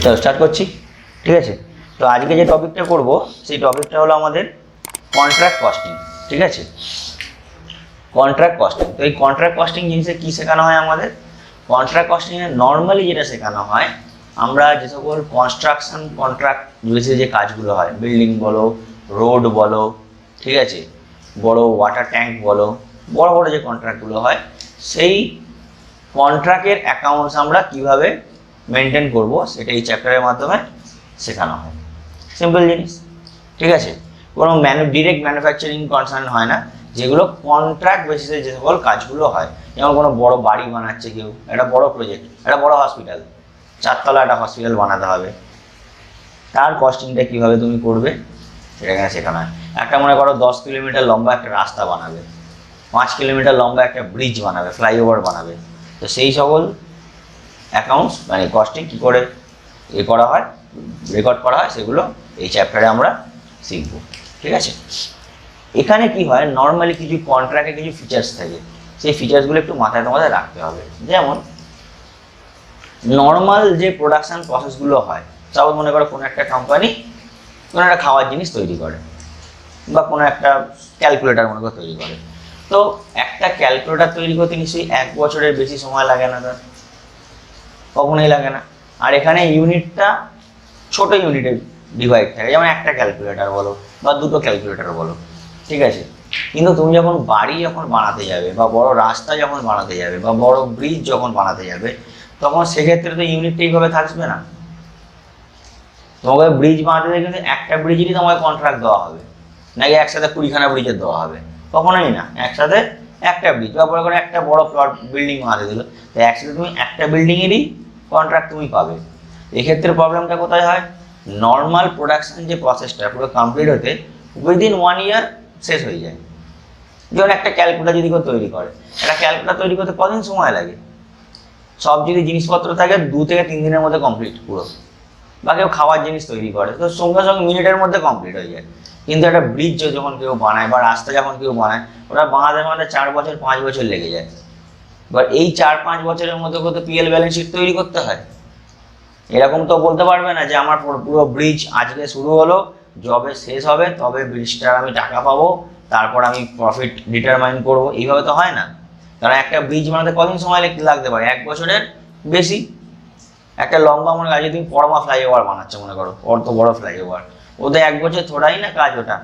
চলো স্টার্ট করছি। ঠিক আছে, তো আজকে যে টপিকটা করব সেই টপিকটা হলো আমাদের কন্ট্রাক্ট কস্টিং। ঠিক আছে, কন্ট্রাক্ট কস্টিং। তো এই কন্ট্রাক্ট কস্টিং জিনিসে কী শেখানো হয় আমাদের? কন্ট্রাক্ট কস্টিংয়ে নর্মালি যেটা শেখানো হয়, আমরা যে সকল কনস্ট্রাকশন কন্ট্রাক্ট বেসে যে কাজগুলো হয়, বিল্ডিং বলো, রোড বলো, ঠিক আছে, বড় ওয়াটার ট্যাঙ্ক বলো, বড় বড় যে কন্ট্রাক্টগুলো হয়, সেই কন্ট্রাক্টের অ্যাকাউন্টস আমরা কীভাবে মেনটেন করব সেটা এই চ্যাপ্টারের মাধ্যমে শেখানো হয়। সিম্পল জিনিস। ঠিক আছে, কোনো ডিরেক্ট ম্যানুফ্যাকচারিং কনসার্ন হয় না, যেগুলো কন্ট্রাক্ট বেসিসে যে সকল কাজগুলো হয়, যেমন কোনো বড় বাড়ি বানাচ্ছে কেউ, একটা বড় প্রজেক্ট, একটা বড় হসপিটাল, 4 তলা একটা হসপিটাল বানাতে হবে, তার কস্টিংটা কীভাবে তুমি করবে সেটা এখানে শেখানো হয়। একটা মনে করো 10 কিলোমিটার লম্বা একটা রাস্তা বানাবে, 5 কিলোমিটার লম্বা একটা ব্রিজ বানাবে, ফ্লাইওভার বানাবে, তো সেই সকল অ্যাকাউন্টস মানে কস্টিং কী করে করা হয়, রেকর্ড করা হয়, সেগুলো এই চ্যাপ্টারে আমরা শিখব। ঠিক আছে, এখানে কি হয়, নর্মালি কিছু কন্ট্রাক্টে কিছু ফিচার্স থাকে, সেই ফিচার্সগুলো একটু মাথায় তোমাদের রাখতে হবে। যেমন নর্মাল যে প্রোডাকশান প্রসেসগুলো হয়, সাপোজ মনে করো কোনো একটা কোম্পানি কোনো একটা খাওয়ার জিনিস তৈরি করে, বা কোনো একটা ক্যালকুলেটার মনে করো তৈরি করে, তো একটা ক্যালকুলেটার তৈরি করতে নিশ্চয়ই 1 বছরের বেশি সময় লাগে না, তার কখনোই লাগে না। আর এখানে ইউনিটটা ছোটো ইউনিটে ডিভাইড থাকে, যেমন একটা ক্যালকুলেটার বলো বা 2টো ক্যালকুলেটার বলো। ঠিক আছে, কিন্তু তুমি যখন বাড়ি যখন বানাতে যাবে, বা বড় রাস্তা যখন বানাতে যাবে, বা বড় ব্রিজ যখন বানাতে যাবে, তখন সেক্ষেত্রে তো ইউনিটটা এইভাবে থাকবে না। তোমাকে ব্রিজ বানাতে গেলে কিন্তু একটা ব্রিজেরই তোমাকে কন্ট্রাক্ট দেওয়া হবে, নাকি একসাথে 20খানা ব্রিজের দেওয়া হবে? কখনোই না, একসাথে একটা ব্রিজ বা বড় করে একটা বড় প্লট বিল্ডিং বানাতে দিল, তো একসাথে তুমি একটা বিল্ডিংয়েরই কন্ট্রাক্ট তুমি পাবে। এক্ষেত্রে প্রবলেমটা কোথায় হয়, নর্মাল প্রোডাকশান যে প্রসেসটা পুরো কমপ্লিট হতে উইদিন 1 ইয়ার শেষ হয়ে যায়। যেমন একটা ক্যালকুলেটার যদি কেউ তৈরি করে, একটা ক্যালকুলেটার তৈরি করতে কদিন সময় লাগে? সব যদি জিনিসপত্র থাকে 2 থেকে 3 দিনের মধ্যে কমপ্লিট পুরো। বা কেউ খাওয়ার জিনিস তৈরি করে, তো সঙ্গে সঙ্গে মিনিটের মধ্যে কমপ্লিট হয়ে যায়। কিন্তু একটা ব্রিজ যখন কেউ বানায় বা রাস্তা যখন কেউ বানায়, ওরা বানাতে 4 বছর 5 বছর লেগে যায়। এবার এই 4-5 বছরের মধ্যে কত পিএল ব্যালেন্স শিট তৈরি করতে হয়। এরকম তো বলতে পারবে না যে আমার পুরো ব্রিজ আজকে শুরু হলো, যবে শেষ হবে তবে ব্রিজটার আমি টাকা পাবো, তারপর আমি প্রফিট ডিটারমাইন করব, এইভাবে তো হয় না। কারণ একটা ব্রিজ বানাতে কদিন সময় লাগতে পারে? 1 বছরের বেশি। একটা লম্বা মনে হয়, তুমি পরমা ফ্লাইওভার বানাচ্ছ মনে করো, অত বড় ফ্লাইওভার, ওদের 1 বছর থোড়াই না কাজ, ওটা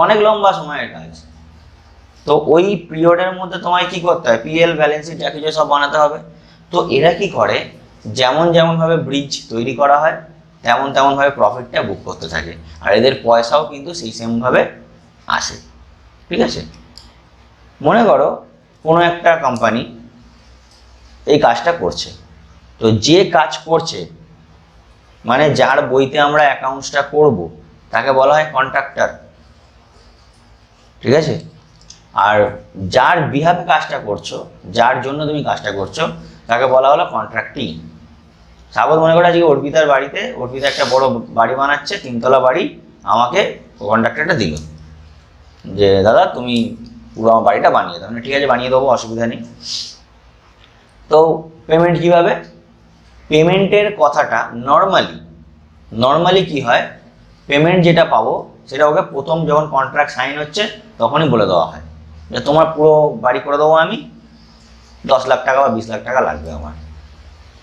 অনেক লম্বা সময়ের কাজ। তো ওই পিরিয়ডের মধ্যে তোমায় কী করতে হয়, পিএল ব্যালেন্স শিট যা কিছু সব বানাতে হবে। তো এরা কি করে, যেমনভাবে ব্রিজ তৈরি করা হয় তেমনভাবে প্রফিটটা বুক করতে থাকে, আর এদের পয়সাও কিন্তু সেই সেমভাবে আসে। ঠিক আছে, মনে করো কোনো একটা কোম্পানি এই কাজটা করছে, তো যে কাজ করছে মানে যার বইতে আমরা অ্যাকাউন্টসটা করব তাকে বলা হয় কন্ট্রাক্টর। ঠিক আছে, আর যার বিহাফে কাজটা করছো, যার জন্য তুমি কাজটা করছো, তাকে বলা হলো কন্ট্রাক্টিং। সাপোজ মনে করো আজকে অর্পিতার বাড়িতে, অর্পিতা একটা বড় বাড়ি বানাচ্ছে, 3 তলা বাড়ি, আমাকে কন্ট্রাক্টরটা দিল যে দাদা তুমি পুরো আমার বাড়িটা বানিয়ে দাও। ঠিক আছে, বানিয়ে দেবো, অসুবিধা নেই। তো পেমেন্ট কীভাবে? পেমেন্টের কথাটা নর্মালি কি হয়, পেমেন্ট যেটা পাবো সেটা ওকে প্রথম যখন কন্ট্রাক্ট সাইন হচ্ছে তখনই বলে দেওয়া হয় যে তোমার পুরো বাড়ি করে দেবো আমি, 10 লাখ টাকা বা 20 লাখ টাকা লাগবে আমার,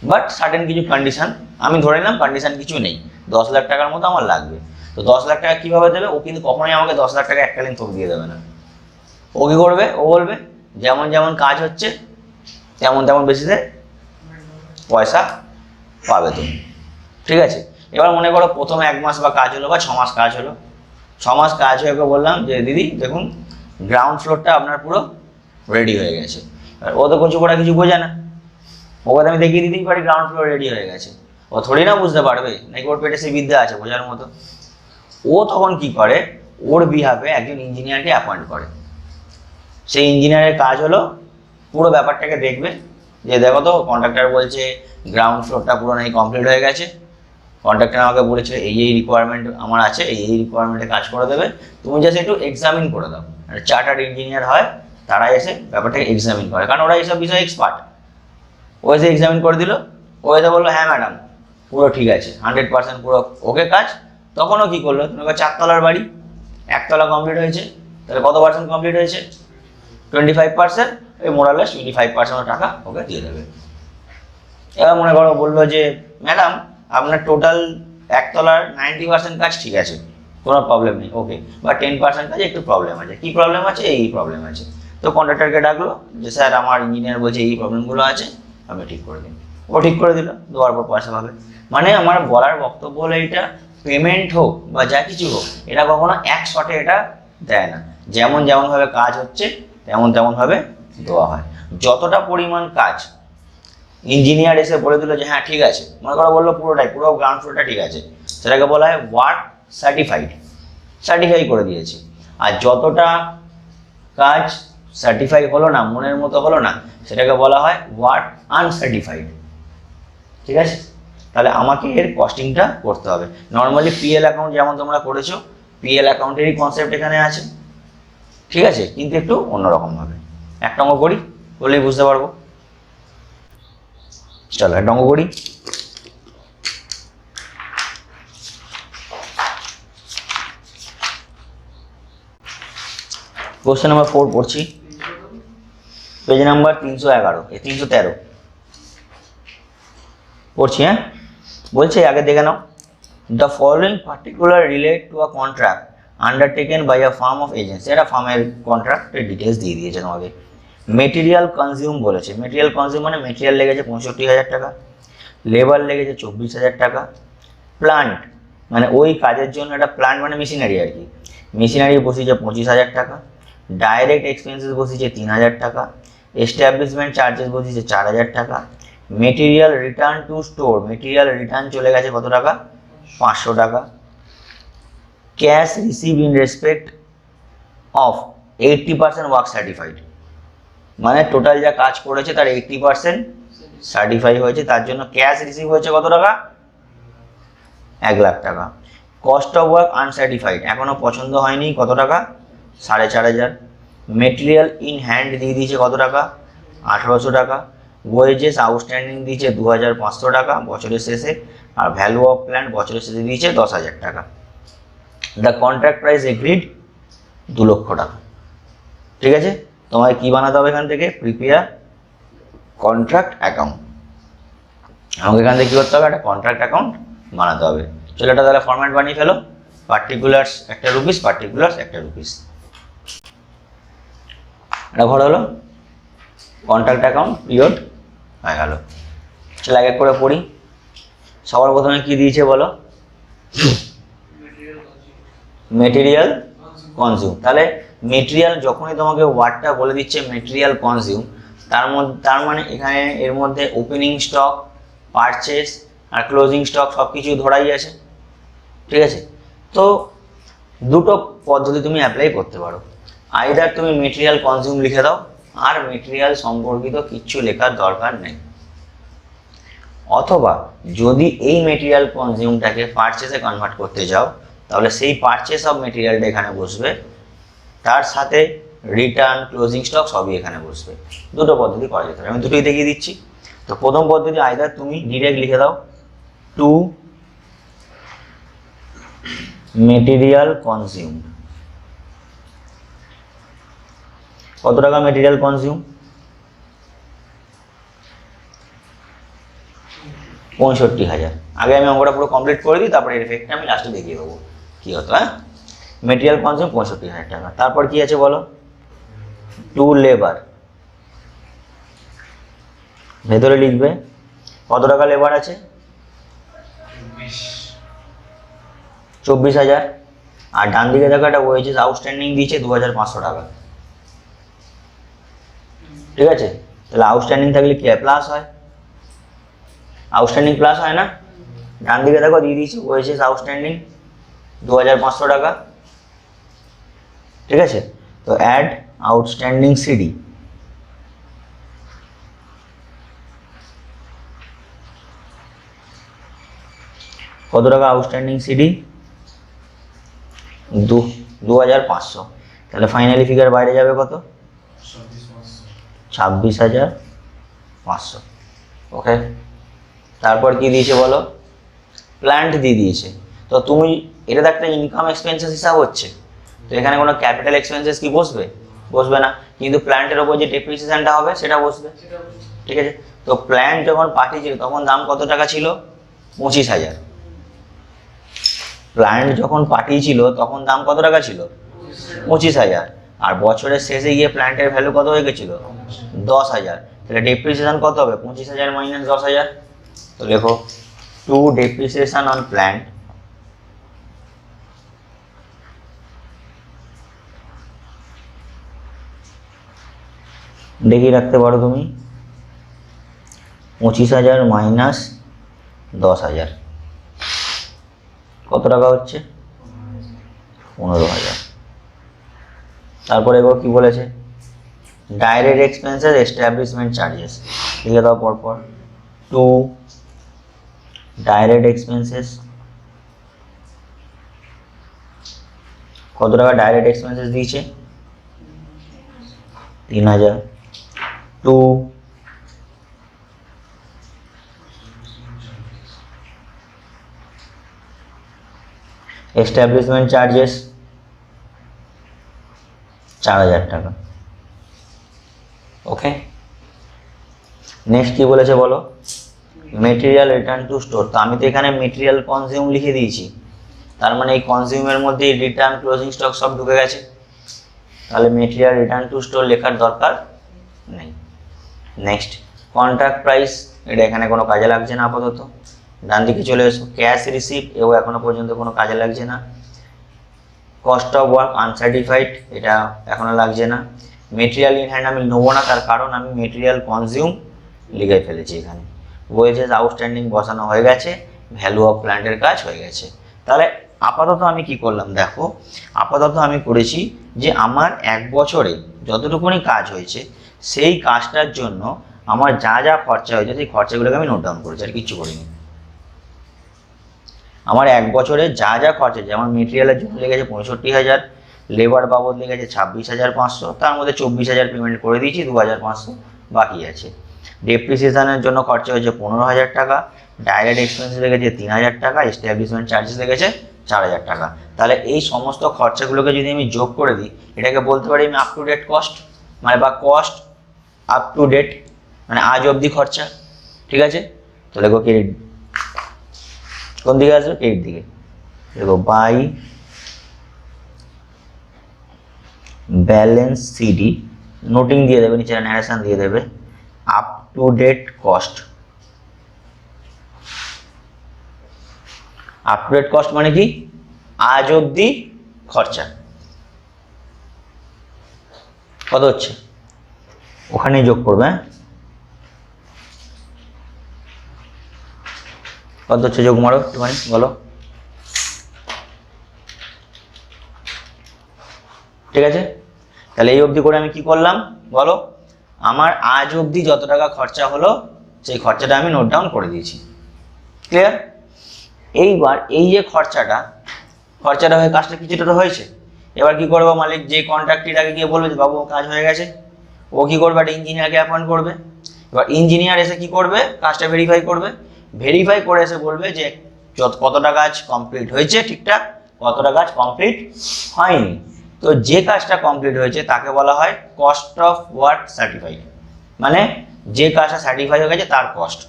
বাট সার্টেন কিছু কন্ডিশন, আমি ধরে নিলাম কন্ডিশন কিছু নেই, 10 লাখ টাকার মতো আমার লাগবে। তো 10 লাখ টাকা কীভাবে দেবে? ও কিন্তু কখনোই আমাকে 10 লাখ টাকা এককালীন থোক দিয়ে দেবে না। ও কী করবে, ও বলবে যেমন কাজ হচ্ছে তেমন বেশিতে পয়সা পাবে তুমি। ঠিক আছে, এবার মনে করো প্রথমে 1 মাস বা কাজ হলো, বা 6 মাস কাজ হলো। 6 মাস কাজ হয়ে ওকে বললাম যে দিদি দেখুন গ্রাউন্ড ফ্লোরটা আপনার পুরো রেডি হয়ে গেছে। ও তো কিছু বোঝে না, ওকে আমি দেখিয়ে দিতেই পারি গ্রাউন্ড ফ্লোর রেডি হয়ে গেছে, ও থোড়ি না বুঝতে পারবে, নাকি ওর পেটে সেই বিদ্যা আছে বোঝার মতো। ও তখন কি করে, ওর বিহাফে একজন ইঞ্জিনিয়ারকে অ্যাপয়েন্ট করে। সেই ইঞ্জিনিয়ারের কাজ হলো পুরো ব্যাপারটাকে দেখবে, যে দেখো তো কন্ট্রাক্টর বলছে গ্রাউন্ড ফ্লোরটা পুরো নাকি কমপ্লিট হয়ে গেছে, কন্ট্রাক্টর আমাকে বলেছিল এই রিকোয়ারমেন্ট আমার আছে, এই রিকোয়ারমেন্টে কাজ করে দেবে, তুমি জাস্ট একটু এক্সামিন করে দাও। চার্টার্ড ইঞ্জিনিয়ার হয়, তারা এসে ব্যাপারটাকে এক্সামিন করে, কারণ ওরা এইসব বিষয়ে এক্সপার্ট। ও এসে এক্সামিন করে দিল, ও এসে বললো হ্যাঁ ম্যাডাম পুরো ঠিক আছে, 100% পুরো ওকে কাজ, তখনও কি করলো, তুমি 4 তলার বাড়ি, 1 তলা কমপ্লিট হয়েছে, তাহলে কত পার্সেন্ট কমপ্লিট হয়েছে, 25%, ওই মোরালেস 25% টাকা ওকে দিয়ে দেবে। এবার মনে করো বললো যে ম্যাডাম আপনার টোটাল 1 তলার 90% কাজ ঠিক আছে, কোনো প্রবলেম নেই, ওকে, বা 10% কাজে একটু প্রবলেম আছে, কি প্রবলেম আছে, এই প্রবলেম আছে। তো কন্ট্রাক্টরকে ডাকলো যে স্যার আমার ইঞ্জিনিয়ার বলছে এই প্রবলেমগুলো আছে, আপনি ঠিক করে দিন। ও ঠিক করে দিল, দেওয়ার পর পয়সা পাবে। মানে আমার বলার বক্তব্য হলো এইটা, পেমেন্ট হোক বা যা কিছু হোক, এটা কখনো এক শটে এটা দেয় না, যেমনভাবে কাজ হচ্ছে তেমনভাবে দেওয়া হয়। যতটা পরিমাণ কাজ ইঞ্জিনিয়ার এসে বলে দিল যে হ্যাঁ ঠিক আছে, মনে করো বললো পুরো গ্রাউন্ড ফ্লোরটা ঠিক আছে, সেটাকে বলা হয় ওয়ার্ক সার্টিফাই করে দিয়েছে। আর যতটা কাজ সার্টিফাই হলো না, মনের মতো হলো না, সেটাকে বলা হয় ওয়ার্ক আনসার্টিফাইড। ঠিক আছে, তাহলে আমাকে এর কস্টিংটা করতে হবে। নর্মালি পিএল অ্যাকাউন্ট যেমন তোমরা করেছো, পিএল অ্যাকাউন্টেরই কনসেপ্ট এখানে আছে, ঠিক আছে, কিন্তু একটু অন্যরকমভাবে। একটা অঙ্ক করি, বললেই বুঝতে পারবো। চলো একটা অঙ্ক করি। কোশ্চেন নাম্বার 4 পড়ছি, পেজ নাম্বার 311, 313 পড়ছি। হ্যাঁ, বলছে আগে দেখে নাও, the following particular relate to a contract undertaken by a firm of agency. এটা ফার্মের কন্ট্রাক্টের ডিটেলস দিয়ে দিয়েছে তোমাকে। মেটেরিয়াল কনজিউম বলেছে, মেটেরিয়াল কনজিউম মানে মেটেরিয়াল লেগেছে 65,000 টাকা, লেবার লেগেছে 24,000 টাকা, প্লান্ট মানে ওই কাজের জন্য একটা প্লান্ট মানে মেশিনারি আর কি, মেশিনারি বসিয়েছে 25,000 টাকা, ডাইরেক্ট এক্সপেন্সেস বসিয়েছে 3,000 টাকা, এস্টাবলিশমেন্ট চার্জেস বসিয়েছে 4,000 টাকা, material return to store, material return চলে গেছে কত টাকা, 500 টাকা, cash receive in respect of 80% work certified, মানে টোটাল যা কাজ করেছে তার 80% সার্টিফাই হয়েছে, তার জন্য ক্যাশ রিসিভ হয়েছে কত টাকা, 1,00,000 টাকা। কস্ট অফ ওয়ার্ক আনসার্টিফাইড, এখনও পছন্দ হয়নি, কত টাকা, 4,500। মেটেরিয়াল ইন হ্যান্ড দিয়ে দিয়েছে কত টাকা, 1,800 টাকা। ওয়েজেস আউটস্ট্যান্ডিং দিয়েছে 2,500 টাকা বছরের শেষে, আর ভ্যালু অফ প্ল্যান্ট বছরের শেষে দিয়েছে 10,000 টাকা। দ্য কন্ট্রাক্ট প্রাইস এগ্রিড 2 লক্ষ টাকা। ঠিক আছে, তোমায় কী বানাতে হবে এখান থেকে, প্রিপেয়ার কন্ট্রাক্ট অ্যাকাউন্ট। আমাকে এখান থেকে কী করতে হবে, একটা কন্ট্রাক্ট অ্যাকাউন্ট বানাতে হবে। চলো এটা তাহলে ফরম্যাট বানিয়ে ফেলো, পার্টিকুলার্স 1 রুপিস, পার্টিকুলার্স 1 রুপিস, এটা ঘর হলো কন্ট্রাক্ট অ্যাকাউন্ট পিরিয়ড হয়ে গেল। চলো এক এক করে পড়ি। সবার প্রথমে কি দিয়েছে বলো, মেটেরিয়াল কনজিউম। তাহলে মেটেরিয়াল যখনই তোমাকে ওয়ার্ডটা বলে দিচ্ছে মেটেরিয়াল কনজিউম, তার মানে এখানে এর মধ্যে ওপেনিং স্টক, পারচেস আর ক্লোজিং স্টক সব কিছু ধরাই আছে। ঠিক আছে, তো দুটো পদ্ধতি তুমি অ্যাপ্লাই করতে পারো। আইদার তুমি মেটেরিয়াল কনজিউম লিখে দাও, আর মেটেরিয়াল সম্পর্কিত কিচ্ছু লেখার দরকার নেই, অথবা যদি এই মেটেরিয়াল কনজিউমটাকে পারচেসে কনভার্ট করতে যাও, তাহলে সেই পারচেস অফ মেটেরিয়ালটা এখানে বসবে, তার সাথে রিটার্ন ক্লোজিং স্টক সবই এখানে বসবে। দুটো পদ্ধতি করা যেতে পারে, আমি দুটোই দেখিয়ে দিচ্ছি। তো প্রথম পদ্ধতি, আইদার তুমি ডিরেক্ট লিখে দাও টু মেটেরিয়াল কনজিউম, কত টাকা মেটেরিয়াল কনজিউম, 65,000। আগে আমি অঙ্কটা পুরো কমপ্লিট করে দিই, তারপরে এর এফেক্টটা আমি লাস্টে দেখিয়ে দেবো কী হতো। হ্যাঁ, মেটেরিয়াল কনজিউম 65,000 টাকা। তারপর কি আছে বলো, টু লেবার, ভেতরে লিখবে কত টাকা লেবার আছে, 24,000। আর ডান দিকে দেখো একটা ওয়েজেস আউটস্ট্যান্ডিং দিয়েছে 2,500 টাকা। ঠিক আছে, তাহলে আউটস্ট্যান্ডিং থাকলে কি হয়, প্লাস হয়, আউটস্ট্যান্ডিং প্লাস হয় না। ডান দিকে দেখো দিয়ে দিয়েছি ওয়েজেস আউটস্ট্যান্ডিং 2,500 টাকা। ঠিক আছে, তো অ্যাড আউটস্ট্যান্ডিং সিডি, কত টাকা আউটস্ট্যান্ডিং সিডি, 2,500। তাহলে ফাইনালি ফিগার বাইরে যাবে কত, 26,500। ওকে, তারপর কি দিয়েছে বলো, প্ল্যান্ট দিয়ে দিয়েছে, তো তুমি এটা তো একটা ইনকাম এক্সপেন্সেস হিসাব হচ্ছে, তো এখানে কোনো ক্যাপিটাল এক্সপেন্সেস কি বসবে? বসবে না, কিন্তু প্ল্যান্টের ওপর যে ডেপ্রিসিয়েশনটা হবে সেটা বসবে। ঠিক আছে, তো প্ল্যান্ট যখন পাঠিয়েছিল তখন দাম কত টাকা ছিল? 25,000। প্ল্যান্ট যখন পাঠিয়েছিল তখন দাম কত টাকা ছিল? 25,000। আর বছরের শেষে গিয়ে প্ল্যান্টের ভ্যালু কত হয়ে গেছিল? 10,000। তাহলে ডেপ্রিসিয়েশন কত হবে? 25,000 মাইনাস 10,000। তো লেখো টু ডেপ্রিসিয়েশন অন প্ল্যান্ট দেখিয়ে রাখতে পারো তুমি, 25,000 মাইনাস 10,000 কত টাকা হচ্ছে? 15,000। তারপরে এবার কি বলেছে? ডাইরেক্ট এক্সপেন্সেস এস্টাবলিশমেন্ট চার্জেস লিখে দাও পরপর। টু ডাইরেক্ট এক্সপেন্সেস, কত টাকা ডাইরেক্ট এক্সপেন্সেস দিয়েছে? 3,000। টু এস্টাবলিশমেন্ট চার্জেস 4,000 টাকা। ওকে, নেক্সট কি বলেছে বলো? Material return to store. তো আমি তো এখানে মেটেরিয়াল কনজিউম লিখে দিয়েছি, তার মানে এই কনজিউমের মধ্যে রিটার্ন ক্লোজিং স্টক সব ঢুকে গেছে, তাহলে মেটেরিয়াল রিটার্ন টু স্টোর লেখার দরকার নেই। নেক্সট কন্ট্রাক্ট প্রাইস, এটা এখানে কোনো কাজে লাগছে না আপাতত। ডান দিকে চলে এসো, ক্যাশ রিসিপ্ট, এও এখনো পর্যন্ত কোনো কাজে লাগছে না। কস্ট অফ ওয়ার্ক আনসার্টিফাইড, এটা এখনো লাগছে না। মেটেরিয়াল ইন হ্যান্ড আমি নেবো না, তার কারণ আমি মেটেরিয়াল কনজিউম লিখে ফেলেছি এখানে। ওয়েজেস আউটস্ট্যান্ডিং বসানো হয়ে গেছে, ভ্যালু অফ প্ল্যান্টের কাজ হয়ে গেছে। তাহলে আপাতত আমি কি করলাম দেখো, আপাতত আমি করেছি যে আমার এক বছরে যতটুকুনি কাজ হয়েছে সেই কাজটার জন্য আমার যা যা খরচা হয়েছে সেই খরচাগুলোকে আমি নোট ডাউন করেছি, আর কিচ্ছু করিনি। আমার এক বছরে যা যা খরচা, যেমন মেটেরিয়ালের জন্য লেগেছে 65,000, লেবার বাবদ লেগেছে 26,500, তার মধ্যে 24,000 পেমেন্ট করে দিয়েছি, 2,500 বাকি আছে। ডেপ্রিসিয়েশনের জন্য খরচা হয়েছে 15,000 টাকা, ডাইরেক্ট এক্সপেন্স লেগেছে 3,000 টাকা, এস্টাবলিশমেন্ট চার্জেস লেগেছে 4,000 টাকা। তাহলে এই সমস্ত খরচাগুলোকে যদি আমি যোগ করে দিই, এটাকে বলতে পারি আমি আপ টু ডেট কস্ট, মানে বা কস্ট আপ টু ডেট, মানে আজ অবধি খরচা। ঠিক আছে, তো দেখো ক্রেডিট কোন দিকে আসবে? ক্রেডিট দিকে। দেখো বাই ব্যালেন্স সিডি, নোটিং দিয়ে দেবে, নিচে ন্যারেশন দিয়ে দেবে, up to date cost. Up to date cost মানে কি? আজ অবধি খরচা কত হচ্ছে ওখানেই যোগ করবে। কত হচ্ছে যোগ মারো একটুখানি বলো। ঠিক আছে, তাহলে এই অবধি করে আমি কি করলাম বলো? আমার আজ অবধি যত টাকা খরচা হলো সেই খরচাটা আমি নোট ডাউন করে দিয়েছি। ক্লিয়ার? এইবার এই যে খরচাটা হয়ে কাজটা কিছুটা তো হয়েছে, এবার কি করবো? মালিক যে কন্ট্রাক্টরটাকে গিয়ে বলবে যে বাবু কাজ হয়ে গেছে, ও কি করবে? একটা ইঞ্জিনিয়ারকে অ্যাপয়েন্ট করবে। এবার ইঞ্জিনিয়ার এসে কি করবে? কাজটা ভেরিফাই করবে, ভেরিফাই করে এসে বলবে যে কতটা কাজ কমপ্লিট হয়েছে ঠিকঠাক, কতটা কাজ কমপ্লিট হয়নি। তো যে কাজটা কমপ্লিট হয়েছে তাকে বলা হয় কস্ট অফ ওয়ার্ক সার্টিফাইড, মানে যে কাজটা সার্টিফাই হয়ে গেছে তার কস্ট।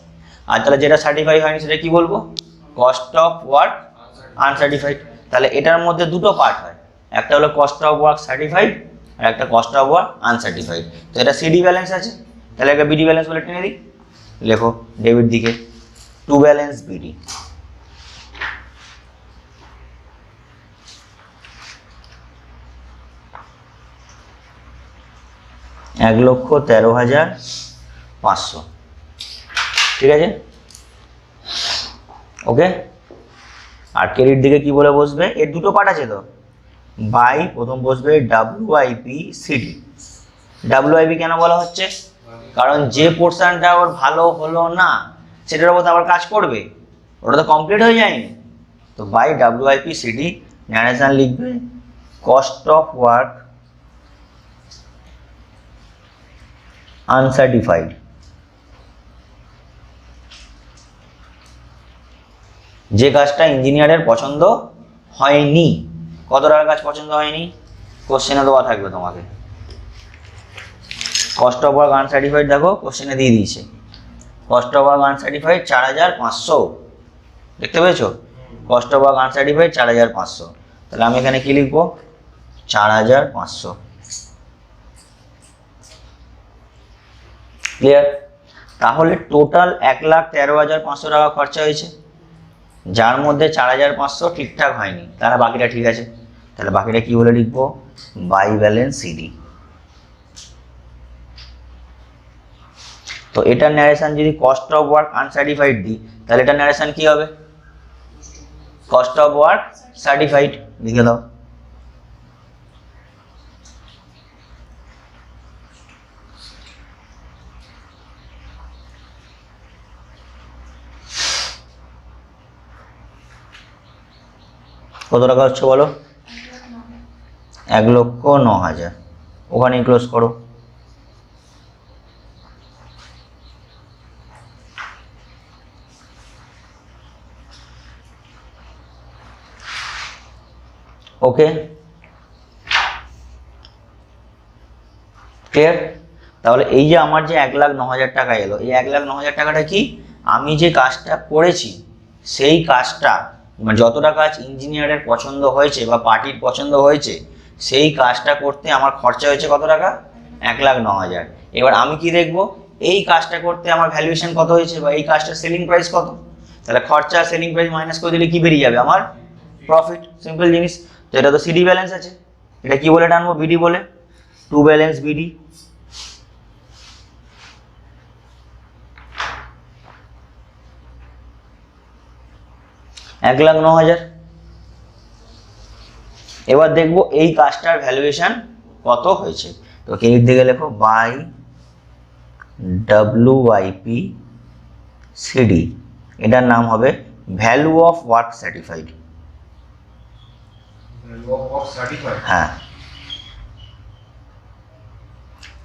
আর তাহলে যেটা সার্টিফাই হয়নি সেটা কি বলবো? Cost of work uncertified. তাহলে এটার মধ্যে দুটো পার্ট হয়, একটা হলো কস্ট অফ ওয়ার্ক সার্টিফাইড আর একটা কস্ট অফ ওয়ার্ক আনসার্টিফাইড। তো এটা সিডি ব্যালেন্স আছে, তাহলে একটা বিডি ব্যালেন্স বলে টেনে দিই। লেখো ডেবিট দিকে টু ব্যালেন্স বিডি। এক লক্ষ 13,500। ঠিক আছে, ওকে। আর ক্রেডিট দিকে কি বলে বসবে? এর দুটো পার্ট আছে তো, বাই প্রথম বসবে ডাব্লিউআইপি সিডি। ডাব্লিউআইপি কেন বলা হচ্ছে? কারণ যে পোর্শনটা ওর ভালো হলো না সেটার উপর আবার কাজ করবে, ওটা তো কমপ্লিট হয়ে যায়নি। তো বাই ডাব্লিউআইপি সিডি, ন্যারেশন লিখবে কস্ট অফ ওয়ার্ক আনসার্টিফাইড। যে কাজটা ইঞ্জিনিয়ারের পছন্দ হয়নি। কত টাকার কাজ পছন্দ হয়নি? কোশ্চেনে দেওয়া থাকবে তোমাকে। কস্ট অফ ওয়ার্ক আনসার্টিফাইড দেখো কোশ্চেনে দিয়ে দিয়েছে। কস্ট অফ ওয়ার্ক আনসার্টিফাইড 4,500, দেখতে পেয়েছো? Cost of work uncertified 4,500। তাহলে আমি এখানে কি লিখবো? 4,500। ক্লিয়ার? তাহলে টোটাল 1,13,500 টাকা খরচা হয়েছে, যার মধ্যে 4,500 ঠিকঠাক হয়নি, তাহলে বাকিটা ঠিক আছে। তাহলে বাকিটা কি বলে লিখবো? By balance CD. তো এটার ন্যারেশন যদি কস্ট অফ ওয়ার্ক আনসার্টিফাইড দিই, তাহলে এটার ন্যারেশন কি হবে? কস্ট অফ ওয়ার্ক সার্টিফাইড লিখে দাও। কত টাকা হচ্ছে বলো? 1,09,000। ওখানে ক্লোজ করো। ওকে, ক্লিয়ার? তাহলে এই যে আমার যে 1,09,000 টাকা এলো, এই 1,09,000 টাকাটা কি? আমি যে কাজটা করেছি সেই কাজটা, মানে যতটা কাজ ইঞ্জিনিয়ারের পছন্দ হয়েছে বা পার্টির পছন্দ হয়েছে, সেই কাজটা করতে আমার খরচা হয়েছে কত টাকা? 1,09,000। এবার আমি কি দেখবো? এই কাজটা করতে আমার ভ্যালুয়েশন কত হয়েছে বা এই কাজটার সেলিং প্রাইস কত। তাহলে খরচা সেলিং প্রাইস মাইনাস করে দিলে কি বেরিয়ে যাবে? আমার প্রফিট। সিম্পল জিনিস। তো এটা তো সিডি ব্যালেন্স আছে, এটা কি বলে টানবো? বিডি বলে। To balance BD. এক লাখ 9,000। এবার দেখবো এই কাজটার ভ্যালুয়েশন কত হয়েছে। তো কে দিকে লেখো বাই WIP সিডি। এটার নাম হবে ভ্যালু অফ ওয়ার্ক সার্টিফাইড। হ্যাঁ,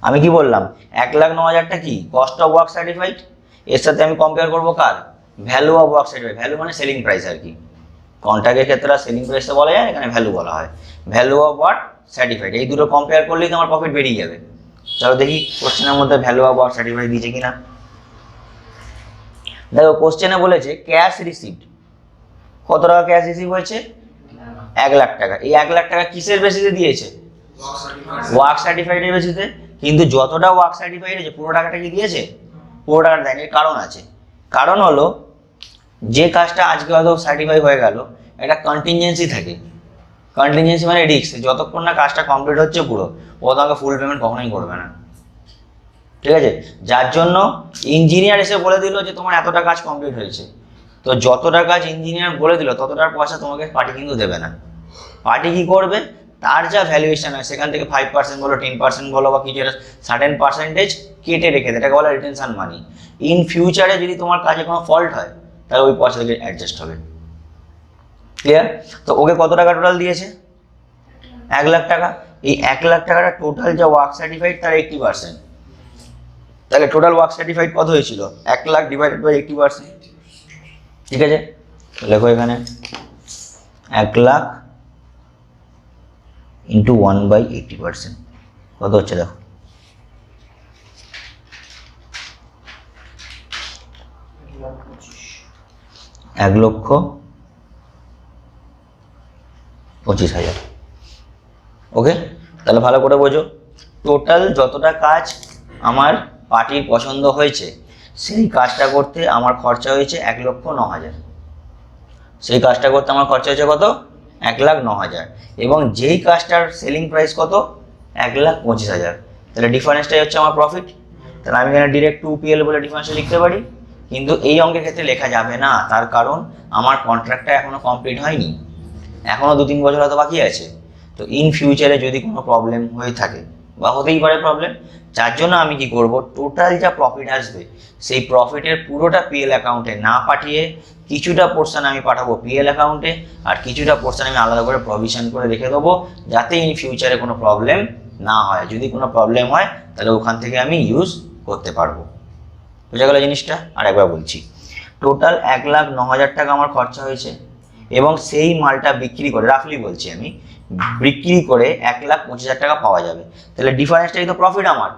আমি কি বললাম? 1,09,000টা কি? Cost of work certified. এর সাথে আমি কম্পেয়ার করবো কার? Value of work certified. Value মানে সেলিং প্রাইস আর কি। কন্ট্রাক্টের ক্ষেত্রে সেলিং প্রাইসটা বলা যায়, এখানে ভ্যালু বলা হয়। ভ্যালু অফ ওয়ার্ক সার্টিফাইড, এই দুটো কম্পেয়ার করলেই তোমার প্রফিট বেরিয়ে যাবে। চলো দেখি কোশ্চেনের মধ্যে ভ্যালু অফ ওয়ার্ক সার্টিফাইড দিয়েছে কিনা। দেখো কোশ্চেনে বলেছে ক্যাশ রিসিপ্ট। কত টাকা ক্যাশ রিসিভ হয়েছে? 1,00,000 টাকা। এই 1,00,000 টাকা কিসের বেসিসে দিয়েছে? ওয়ার্ক সার্টিফাইডের বেসিসে। কিন্তু যতটা ওয়ার্ক সার্টিফাইড আছে পুরো টাকাটা কি দিয়েছে? পুরো টাকাটা দেয়নি। এর কারণ আছে। কারণ হলো যে কাজটা আজকে হয়তো সার্টিফাই হয়ে গেল, একটা কন্টিনজেন্সি থাকে। কন্টিনজেন্সি মানে রিস্ক। যতক্ষণ না কাজটা কমপ্লিট হচ্ছে পুরো, ও তোমাকে ফুল পেমেন্ট কখনোই করবে না, ঠিক আছে? যার জন্য ইঞ্জিনিয়ার এসে বলে দিল যে তোমার এতটা কাজ কমপ্লিট হয়েছে, তো যতটা কাজ ইঞ্জিনিয়ার বলে দিল ততটার পয়সা তোমাকে পার্টি কিন্তু দেবে না। পার্টি কি করবে? তার যা ভ্যালুয়েশন হয় সেখান থেকে 5% বলো, 10% বলো, বা কিছু একটা সার্টেন পার্সেন্টেজ কেটে রেখে দেয়। এটাকে বলে রিটেনশন মানি। ইন ফিউচারে যদি তোমার কাজে কোনো ফল্ট হয় তাহলে ওই পয়সা থেকে অ্যাডজাস্ট হবে। ক্লিয়ার? তো ওকে কত টাকা টোটাল দিয়েছে? 1,00,000 টাকা। এই 1,00,000 টাকাটা টোটাল যা ওয়ার্ক সার্টিফাইড তার 80%। তাহলে টোটাল ওয়ার্ক সার্টিফাইড কত হয়েছিল? 1,00,000 ডিভাইডেড বাই 80%। ঠিক আছে, লেখো এখানে 1,00,000 ইন্টু 1/80%। কত হচ্ছে দেখো? 1,25,000। ওকে, তাহলে ভালো করে বোঝো, টোটাল যতটা কাজ আমার পার্টির পছন্দ হয়েছে সেই কাজটা করতে আমার খরচা হয়েছে 1,09,000। সেই কাজটা করতে আমার খরচা হয়েছে কত? 1,09,000। এবং যেই কাজটার সেলিং প্রাইস কত? 1,25,000। তাহলে ডিফারেন্সটাই হচ্ছে আমার প্রফিট। তাহলে আমি এখানে ডিরেক্ট 2PL বলে ডিফারেন্সটা লিখতে পারি, কিন্তু এই অঙ্কের ক্ষেত্রে লেখা যাবে না। তার কারণ আমার কন্ট্রাক্টটা এখনো কমপ্লিট হয়নি, এখনো 2-3 বছর হয়তো বাকি আছে। তো ইন ফিউচারে যদি কোনো প্রবলেম হয়ে থাকে, বা হতেই পারে প্রবলেম, যার জন্য আমি কি করব, টোটাল যা প্রফিট আসবে সেই প্রফিটের পুরোটা PL অ্যাকাউন্টে না পাঠিয়ে কিছুটা পোর্শন আমি পাঠাবো PL অ্যাকাউন্টে, আর কিছুটা পোর্শন আমি আলাদা করে প্রভিশন করে রেখে দেবো, যাতে ইন ফিউচারে কোনো প্রবলেম না হয়। যদি কোনো প্রবলেম হয় তাহলে ওখান থেকে আমি ইউজ করতে পারবো। বুঝা গেল জিনিসটা? আর একবার বলছি, টোটাল 1,09,000 টাকা আমার খরচা হয়েছে, এবং সেই মালটা বিক্রি করে, রাফলি বলছি আমি, বিক্রি করে 1,25,000 টাকা পাওয়া যাবে। তাহলে ডিফারেন্সটাই তো প্রফিট আমার।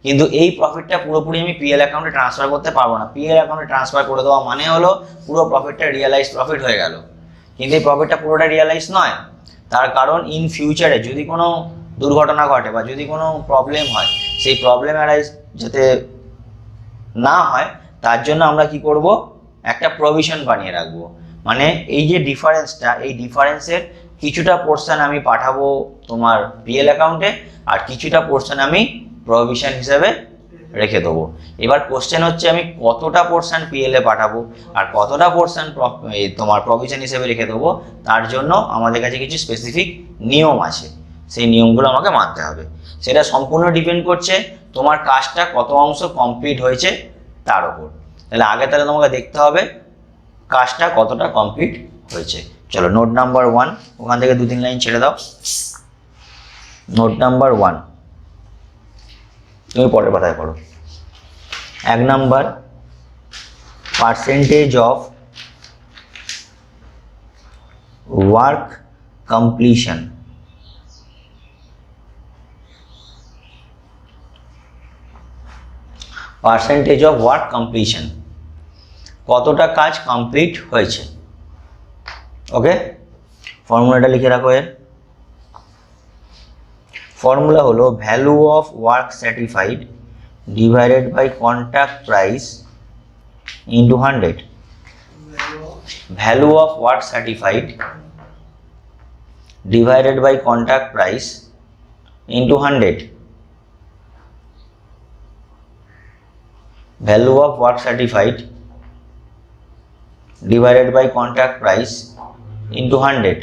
কিন্তু এই প্রফিটটা পুরোপুরি আমি পিএল অ্যাকাউন্টে ট্রান্সফার করতে পারবো না। পিএল অ্যাকাউন্টে ট্রান্সফার করে দেওয়া মানে হলো পুরো প্রফিটটা রিয়েলাইজ প্রফিট হয়ে গেল, কিন্তু এই প্রফিটটা পুরোটা রিয়েলাইজ নয়। তার কারণ ইন ফিউচারে যদি কোনো দুর্ঘটনা ঘটে বা যদি কোনো প্রবলেম হয়, সেই প্রবলেম অ্যারাইজ যাতে না হয় তার জন্য আমরা কি করব, একটা প্রভিশন বানিয়ে রাখবো। মানে এই যে ডিফারেন্সটা, এই ডিফারেন্সের কিছুটা পোর্শন আমি পাঠাবো তোমার পিএল অ্যাকাউন্টে, আর কিছুটা পোর্শন আমি প্রভিশন হিসেবে রেখে দেবো। এবার কোশ্চেন হচ্ছে আমি কতটা পোর্শন পিএল এ পাঠাবো আর কতটা পোর্শন তোমার প্রভিশন হিসেবে রেখে দেবো, তার জন্য আমাদের কাছে কিছু স্পেসিফিক নিয়ম আছে, সেই নিয়মগুলো আমাকে মানতে হবে। সেটা সম্পূর্ণ ডিপেন্ড করছে তোমার কাজটা কত অংশ কমপ্লিট হয়েছে তার উপর। তাহলে তোমাকে দেখতে হবে কাজটা কতটা কমপ্লিট হয়েছে। চলো নোট নাম্বার 1, ওখান থেকে 2-3 লাইন ছেড়ে দাও। নোট নাম্বার 1 তুমি পরের কথায় করো। 1 number, percentage of work completion. Percentage of work completion, কতটা কাজ কমপ্লিট হয়েছে। ওকে, ফর্মুলাটা লিখে রাখো। এর ফর্মুলা হলো value of work certified divided by contract price into 100। Value of work certified divided by contract price into 100। Value of work certified divided by contract price into 100।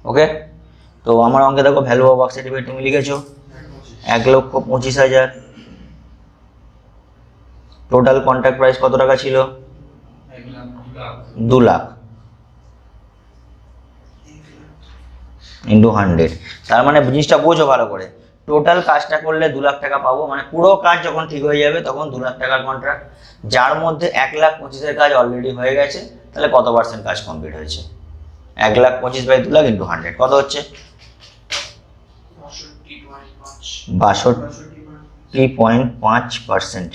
Okay, তো আমার অঙ্কে দেখো ভ্যালু অফ ওয়ার্ক সার্টিফাইড তুমি লিখেছো 1,25,000। Total contract price কত টাকা ছিল? 2 lakh into 100। তার মানে জিনিসটা বোঝো ভালো করে, টোটাল কাজটা করলে 2 লাখ টাকা পাবো, মানে পুরো কাজ যখন ঠিক হয়ে যাবে তখন 2 লাখ টাকার কন্ট্রাক্ট, যার মধ্যে 1,25,000 কাজ অলরেডি হয়ে গেছে। তাহলে কত পার্সেন্ট কাজ কমপ্লিট হয়েছে? 1,25,000 বাই 2 লাখ ইন্টু 100 কত হচ্ছে? 62.5%।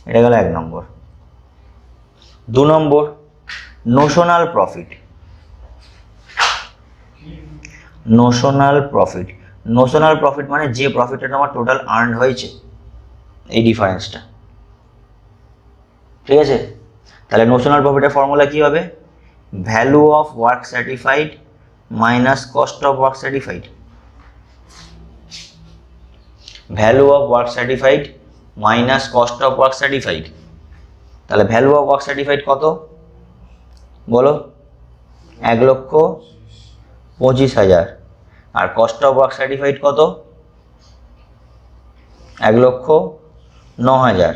এটা গেল 1 নম্বর। 2 নম্বর, notional profit. Notional profit, notional profit মানে যে প্রফিটটা আমার টোটাল আর্ন হয়েছে, এই ডিফারেন্সটা। ঠিক আছে, তাহলে নোশনাল প্রফিটের ফর্মুলা কি হবে? Value of work certified minus cost of work certified. Value of work certified minus cost of work certified. তাহলে ভ্যালু অফ ওয়ার্ক সার্টিফাইড কত বলো? 1,25,000। আর কস্ট অফ ওয়ার্ক সার্টিফাইড কত? 1,09,000।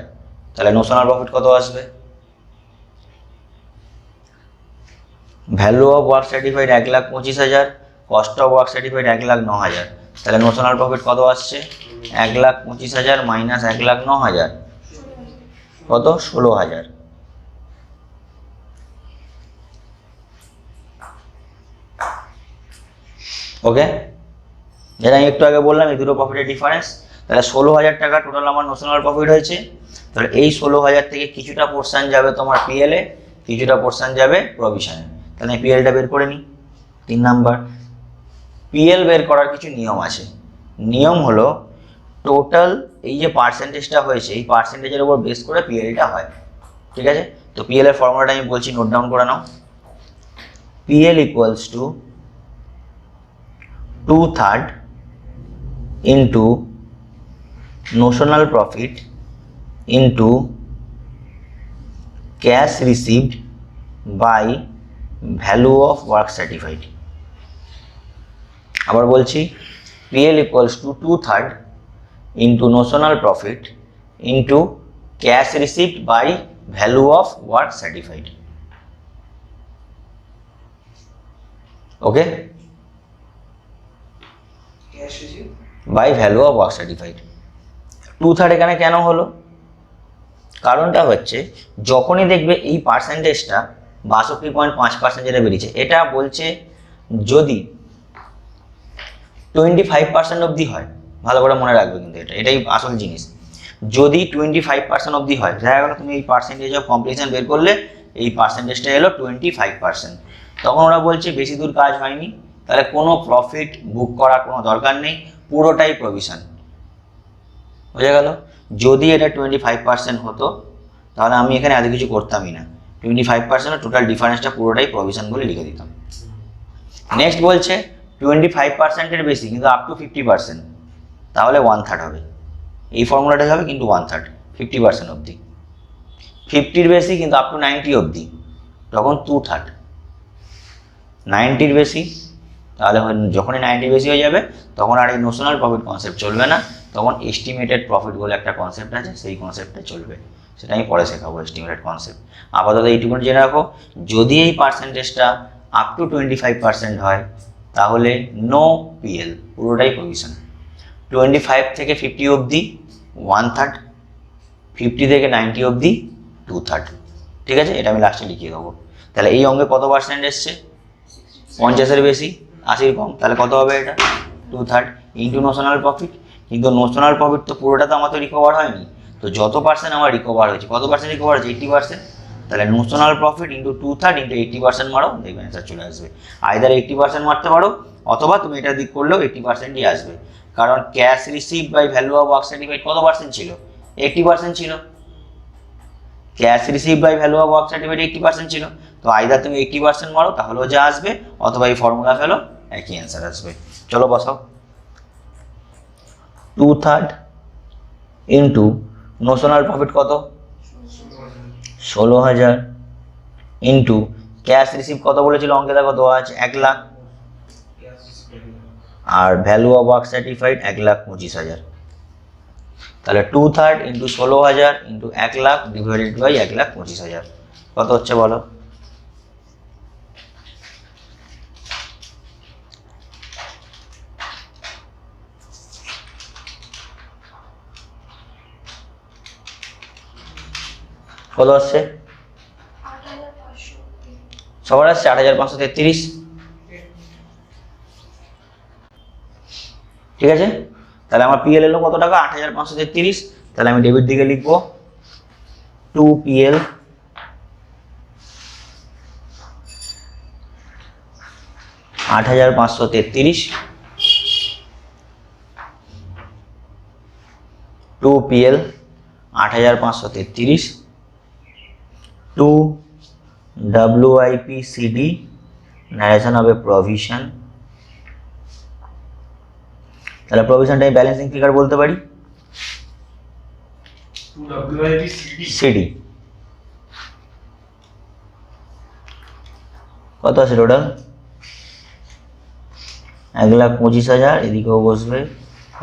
তাহলে নোশনাল প্রফিট কত আসবে? Value of work certified 1,25,000, cost of work certified 1,09,000। তাহলে notional profit কত আসছে? 1,25,000 মাইনাস 1,09,000 কত? 16,000। ওকে, যেটা আমি একটু আগে বললাম, এই দুটো প্রফিটের ডিফারেন্স। তাহলে 16,000 টাকা টোটাল আমার নোশনাল প্রফিট হয়েছে। তাহলে এই 16,000 থেকে কিছুটা পোর্শন যাবে তোমার পিএলে, কিছুটা পোর্শন যাবে প্রভিশনে। তাহলে আমি পিএলটা বের করে নিই। 3 নাম্বার, পিএল বের করার কিছু নিয়ম আছে। নিয়ম হলো টোটাল এই যে পার্সেন্টেজটা হয়েছে, এই পার্সেন্টেজের উপর বেস করে পিএলটা হয়। ঠিক আছে, তো পিএল এর ফর্মুলাটা আমি বলছি, নোট ডাউন করে নাও। PL equals to 2/3 into notional profit into cash received by value of work certified. আবার বলছি, PL equals to 2/3 into notional profit into cash received by value of work certified. Okay, by value of work certified. 2/3 এখানে কেন হলো? কারণটা হচ্ছে যখনই দেখবে এই পার্সেন্টেজটা 62.5% যেটা বেরিয়েছে, এটা বলছে যদি 25% অবধি হয়, ভালো করে মনে রাখবে কিন্তু এটাই আসল জিনিস। যদি 25% অবধি হয়, দেখা গেল তুমি এই পার্সেন্টেজ অফ কমপ্লিশন বের করলে, এই পার্সেন্টেজটা এলো 25%, তখন ওরা বলছে বেশি দূর কাজ হয়নি, তাহলে কোনো প্রফিট বুক করার কোনো দরকার নেই, পুরোটাই প্রভিশন। বোঝা গেল? যদি এটা 25% হতো তাহলে আমি এখানে এত কিছু করতামই না, 25% টোটাল ডিফারেন্সটা পুরোটাই প্রভিশন বলে লিখে দিতাম। নেক্সট বলছে 25%-এর বেশি কিন্তু আপ টু 50%, তাহলে 1/3 হবে। এই ফর্মুলাটাই হবে কিন্তু 1/3, 50% অবধি। 50-র বেশি কিন্তু আপ টু 90 অবধি, তখন 2/3। 90-র বেশি, তাহলে যখনই 90 বেশি হয়ে যাবে তখন আর এই নোশনাল প্রফিট কনসেপ্ট চলবে না, তখন এস্টিমেটেড প্রফিট বলে একটা কনসেপ্ট আছে, সেই কনসেপ্টটা চলবে। সেটা আমি পরে শেখাবো, এস্টিমেটেড কনসেপ্ট। আপাতত এইটুকুন জেনে রাখো, যদি এই পার্সেন্টেজটা আপ টু 25% হয় তাহলে নো পিএল, পুরোটাই প্রভিশন। 25 থেকে 50 অবধি 1/3, 50 থেকে 90 অবধি 2/3। ঠিক আছে, এটা আমি লাস্টে লিখিয়ে দেবো। তাহলে এই অঙ্কে কত পার্সেন্ট এসছে? 50-এর বেশি, 80-র কম, তাহলে কত হবে? এটা 2/3 ইন্টু নোশনাল প্রফিট। কিন্তু নোশনাল প্রফিট তো পুরোটা তো আমার তো রিকভার হয়নি, তো যত পার্সেন্ট আমার রিকভার হয়েছে, কত পার্সেন্ট রিকভার হয়েছে? 80%। তাহলে নোশনাল প্রফিট ইন্টু 2/3 ইন্টু 80% মারো, দেখবে অ্যান্সার চলে আসবে। আইদার 80% মারতে পারো, অথবা তুমি এটা দিক করলেও 80%ই আসবে, কারণ cash receive by value of work certificate কত পার্সেন্ট ছিল? 80% ছিল। Cash receive by value of work certificate 80% ছিল, তো আইদার তুমি 80% মারো তাহলেও যা আসবে, অথবা এই ফর্মুলা ফেলো, একই অ্যান্সার আসবে। চলো বসাও। 2/3 ইন্টু নোশনাল প্রফিট কত? 16,000 ইন্টু ক্যাশ রিসিভ কত বলেছিল অঙ্কে? দেখো দেওয়া আছে 1 লাখ, আর ভ্যালু অফ ওয়ার্ক সার্টিফাইড 1,25,000। তাহলে 2/3 into 16,000 into 1 lakh divided by 1,25,000 কত হচ্ছে বলো? কত আসছে? সবার আসছে 8,533। ঠিক আছে, তাহলে আমার পিএল এলো কত টাকা? 8,533। তাহলে আমি ডেবিট দিকে লিখবো 2 PL 8,533, 2 PL 8,533, 2 WIPCD ন্যারেশন হবে প্রভিশন। তাহলে প্রভিশনটা আমি ব্যালেন্সিং ফিগার বলতে পারি, সিডি কত আছে টোটাল? 1,25,000, এদিকেও বসবে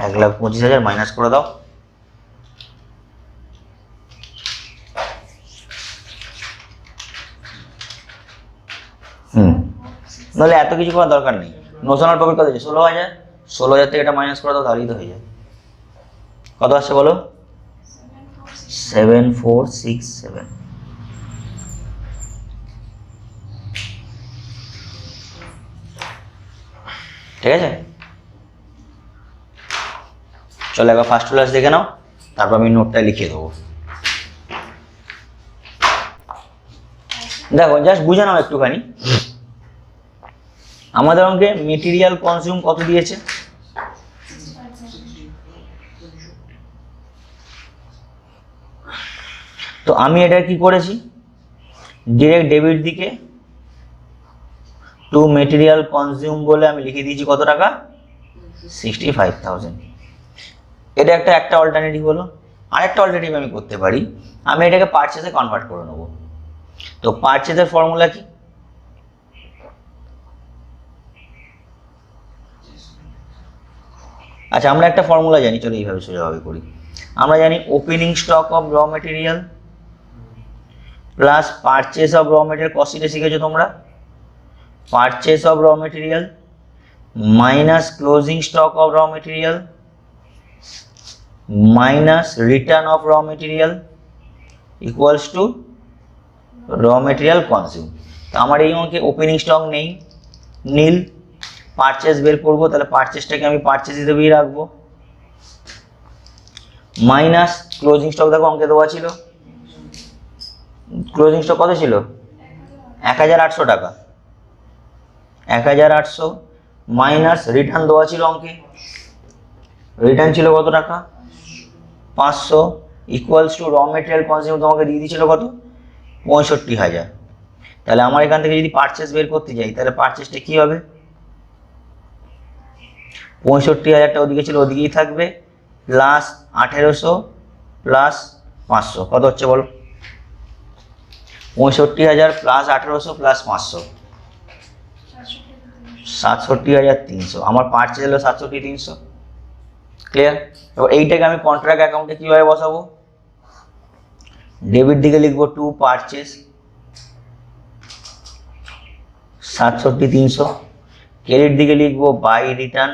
1,25,000, মাইনাস করে দাও। নাহলে এত কিছু করার দরকার নেই। নোশনাল প্রফিট কত আছে? 16,000, 16,000 থেকে এটা মাইনাস করে দাও, তাহলেই তো হয়ে যায়। কত আসছে বলো? 7,467। ঠিক আছে, চলো একবার ফার্স্ট ক্লাস দেখে নাও, তারপর আমি নোটটা লিখে দেবো। দেখো জাস্ট বুঝে নাও একটুখানি। আমাদের অঙ্কে মেটেরিয়াল কনজিউম কত দিয়েছে? তো আমি এটা কি করেছি, ডিরেক্ট ডেবিট দিকে টু মেটেরিয়াল কনজিউম বলে আমি লিখে দিয়েছি কত টাকা? 65,000। এটা একটা অল্টারনেটিভ হলো। আরেকটা অল্টারনেটিভ আমি করতে পারি, আমি এটাকে পারচেজে কনভার্ট করে নেবো। তো পারচেজের ফর্মুলা কি? আচ্ছা, আমরা একটা ফর্মুলা জানি, চলো এইভাবে সোজাভাবে করি। আমরা জানি opening stock of raw material plus purchase of raw material, কস্টে শিখেছো তোমরা। Purchase of raw material minus closing stock of raw material minus return of raw material equals to raw material consume. তো আমার এই অঙ্কে ওপেনিং স্টক নেই, নীল। Purchase বের করবো, তাহলে পারচেসটাকে আমি পারচেস হিসেবেই রাখবো, মাইনাস ক্লোজিং স্টক। দেখো অঙ্কে দেওয়া ছিল ক্লোজিং স্টক কত ছিল, 1800 টাকা। 1800 মাইনাস রিটার্ন দেওয়া ছিল অঙ্কে, রিটার্ন ছিল কত টাকা, 500, equals to raw material consume তোমাকে দিয়ে দিয়েছিল কত, 65,000। তাহলে আমার এখান থেকে যদি পারচেস বের করতে যাই, তাহলে পারচেসটা কি হবে, 65,000টা ওদিকে ছিল, ওদিকেই থাকবে, প্লাস 1800 প্লাস 500 কত হচ্ছে বলো, 65,000 প্লাস 1800 প্লাস 500, 67,300। আমার পারচেস হলো 67,300। ক্লিয়ার? এবার এইটাকে আমি কন্ট্রাক্ট অ্যাকাউন্টে কীভাবে বসাবো, ডেবিট দিকে লিখবো টু পারচেস 67,300, ক্রেডিট দিকে লিখবো বাই রিটার্ন,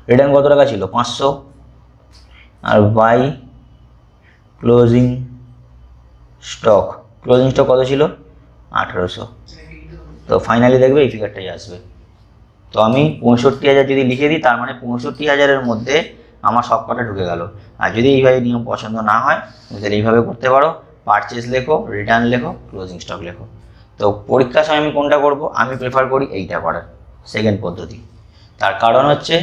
রিটার্ন কত টাকা ছিল 500, আর by closing stock, closing stock কত ছিল 1800। তো ফাইনালি দেখবে এই ফিগারটাই আসবে। তো আমি 65,000 যদি লিখে দিই, তার মানে 65,000-এর মধ্যে আমার সব কটা ঢুকে গেল। আর যদি এইভাবে নিয়ম পছন্দ না হয় তাহলে এইভাবে করতে পারো, পারচেস লেখো, রিটার্ন লেখো, ক্লোজিং স্টক লেখো। তো পরীক্ষার সময় আমি কোনটা করব, আমি প্রেফার করি এইটা করার, সেকেন্ড পদ্ধতি। তার কারণ হচ্ছে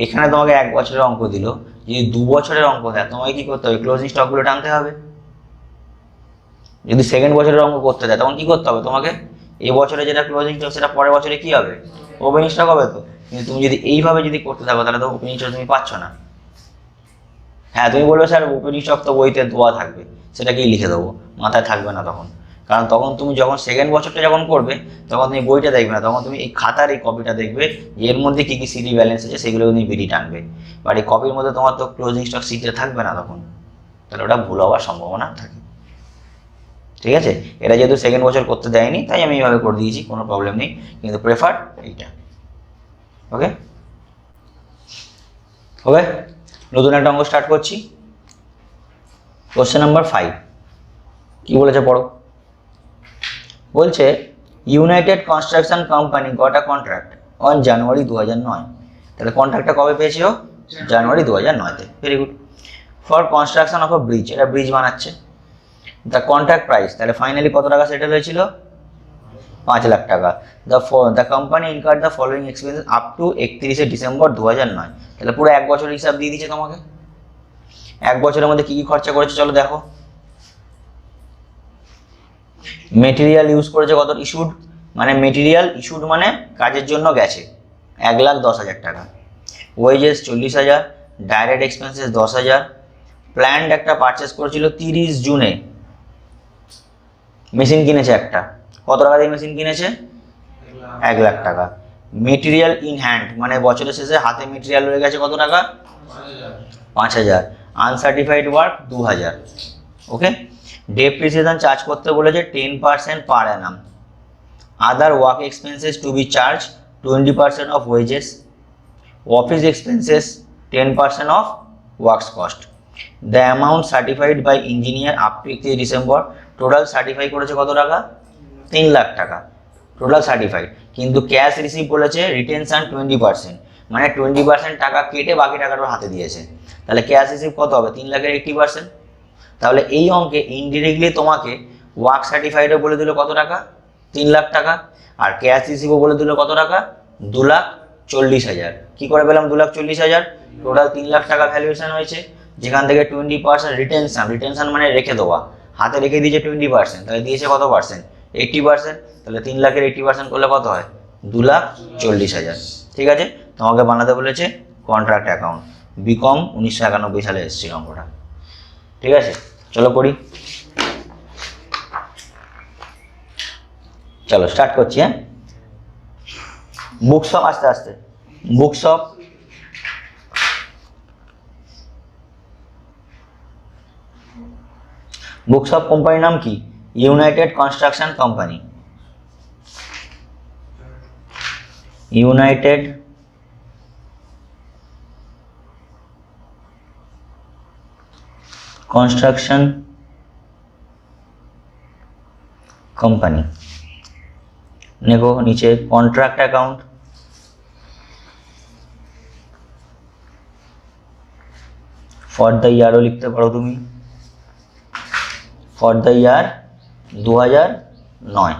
এখানে তোমাকে 1 বছরের অঙ্ক দিল, যদি 2 বছরের অঙ্ক দেয় তোমাকে কী করতে হবে, ক্লোজিং স্টকগুলো টানতে হবে। যদি সেকেন্ড বছরের অঙ্ক করতে দেয় তখন কী করতে হবে তোমাকে, এই বছরে যেটা ক্লোজিং স্টক সেটা পরের বছরে কী হবে, ওপেনিং স্টক হবে। তো কিন্তু তুমি যদি এইভাবে যদি করতে থাকো তাহলে তো ওপেনিং স্টক তুমি পাচ্ছ না। হ্যাঁ তুমি বলবে স্যার ওপেনিং স্টক তো বইতে দেওয়া থাকবে, সেটাকেই লিখে দেবো, মাথায় থাকবে না তখন। কারণ তখন তুমি যখন সেকেন্ড বছরটা যখন করবে তখন তুমি বইটা দেখবে না, তখন তুমি এই খাতার এই কপিটা দেখবে, এর মধ্যে কী কী সিটি ব্যালেন্স আছে সেগুলো তুমি বিডি টানবে। বাট এই কপির মধ্যে তোমার তো ক্লোজিং স্টক সিটে থাকবে না তখন, তাহলে ওটা ভুল হওয়ার সম্ভাবনা থাকে। ঠিক আছে, এটা যেহেতু সেকেন্ড বছর করতে দেয়নি তাই আমি এইভাবে করে দিয়েছি, কোনো প্রবলেম নেই, কিন্তু প্রেফার এইটা। ওকে ওকে, নতুন একটা অঙ্ক স্টার্ট করছি। কোশ্চেন নাম্বার 5 কি বলেছে পড়ো। বলছে United Construction Company got a contract on January 2009। তাহলে কন্ট্রাক্টটা কবে পেয়েছে ও, জানুয়ারি 2009-তে। Very good. For construction of a bridge, এটা ব্রিজ বানাচ্ছে। দ্য কন্ট্রাক্ট প্রাইস, তাহলে ফাইনালি কত টাকা সেটেল হয়েছিল, 5 লাখ টাকা। The company incurred the following expenses up to 31শে ডিসেম্বর 2009। তাহলে পুরো 1 বছরের হিসাব দিয়ে দিচ্ছে তোমাকে। 1 বছরের মধ্যে কী কী খরচা করেছে চলো দেখো। মেটেরিয়াল ইউজ করেছে কত, ইস্যুড মানে মেটেরিয়াল ইস্যুড মানে কাজের জন্য গেছে 1,10,000 টাকা। Wages 40,000, direct expenses 10,000। প্ল্যান্ড একটা পারচেস করেছিল 30 জুনে, মেশিন কিনেছে একটা, কত টাকা দিয়ে মেশিন কিনেছে, 1 লাখ টাকা। মেটেরিয়াল ইন হ্যান্ড মানে বছরের শেষে হাতে মেটেরিয়াল রয়ে গেছে কত টাকা, 5,000। Uncertified work 2,000। Okay, depreciation charge করতে বলেছে 10% per annum. Other work expenses to be charge 20% of wages. Office expenses 10% of works cost. The amount certified by engineer up to 31 December. Total certify করেছে কত টাকা, 3 লাখ টাকা টোটাল সার্টিফাইড। কিন্তু cash receive বলেছে retention 20%, মানে 20% টাকা কেটে বাকি টাকাটা হাতে দিয়েছে। তাহলে ক্যাশ রিসিভ কত হবে, 3 লাখের 80%। তাহলে এই অঙ্কে ইনডিরেক্টলি তোমাকে ওয়ার্ক সার্টিফাইডও বলে দিল কত টাকা, 3 লাখ টাকা, আর ক্যাশ রিসিভও বলে দিল কত টাকা, 2,40,000। কী করে পেলাম 2,40,000, টোটাল 3 লাখ টাকা ভ্যালুয়েশন হয়েছে, যেখান থেকে 20% রিটেনশন, রিটেনশন মানে রেখে দেওয়া, হাতে রেখে দিয়েছে 20%, তাহলে দিয়েছে কত পার্সেন্ট, 80%। তাহলে 3 লাখের 80% করলে কত হয়, 2,40,000। ঠিক আছে, তোমাকে বানাতে বলেছে কন্ট্রাক্ট অ্যাকাউন্ট, বিকম 1991 সালে এসেছিল অঙ্কটা। ঠিক আছে, চলো করি, চলো স্টার্ট করছি। হ্যাঁ, বুকশপ, আস্তে আস্তে, বুকশপ বুকশপ কোম্পানির নাম কি, United Construction company. United Construction company. দেখো নিচে কন্ট্রাক্ট অ্যাকাউন্ট, ফর দ্য ইয়ারও লিখতে পারো তুমি, ফর দ্য ইয়ার 2009।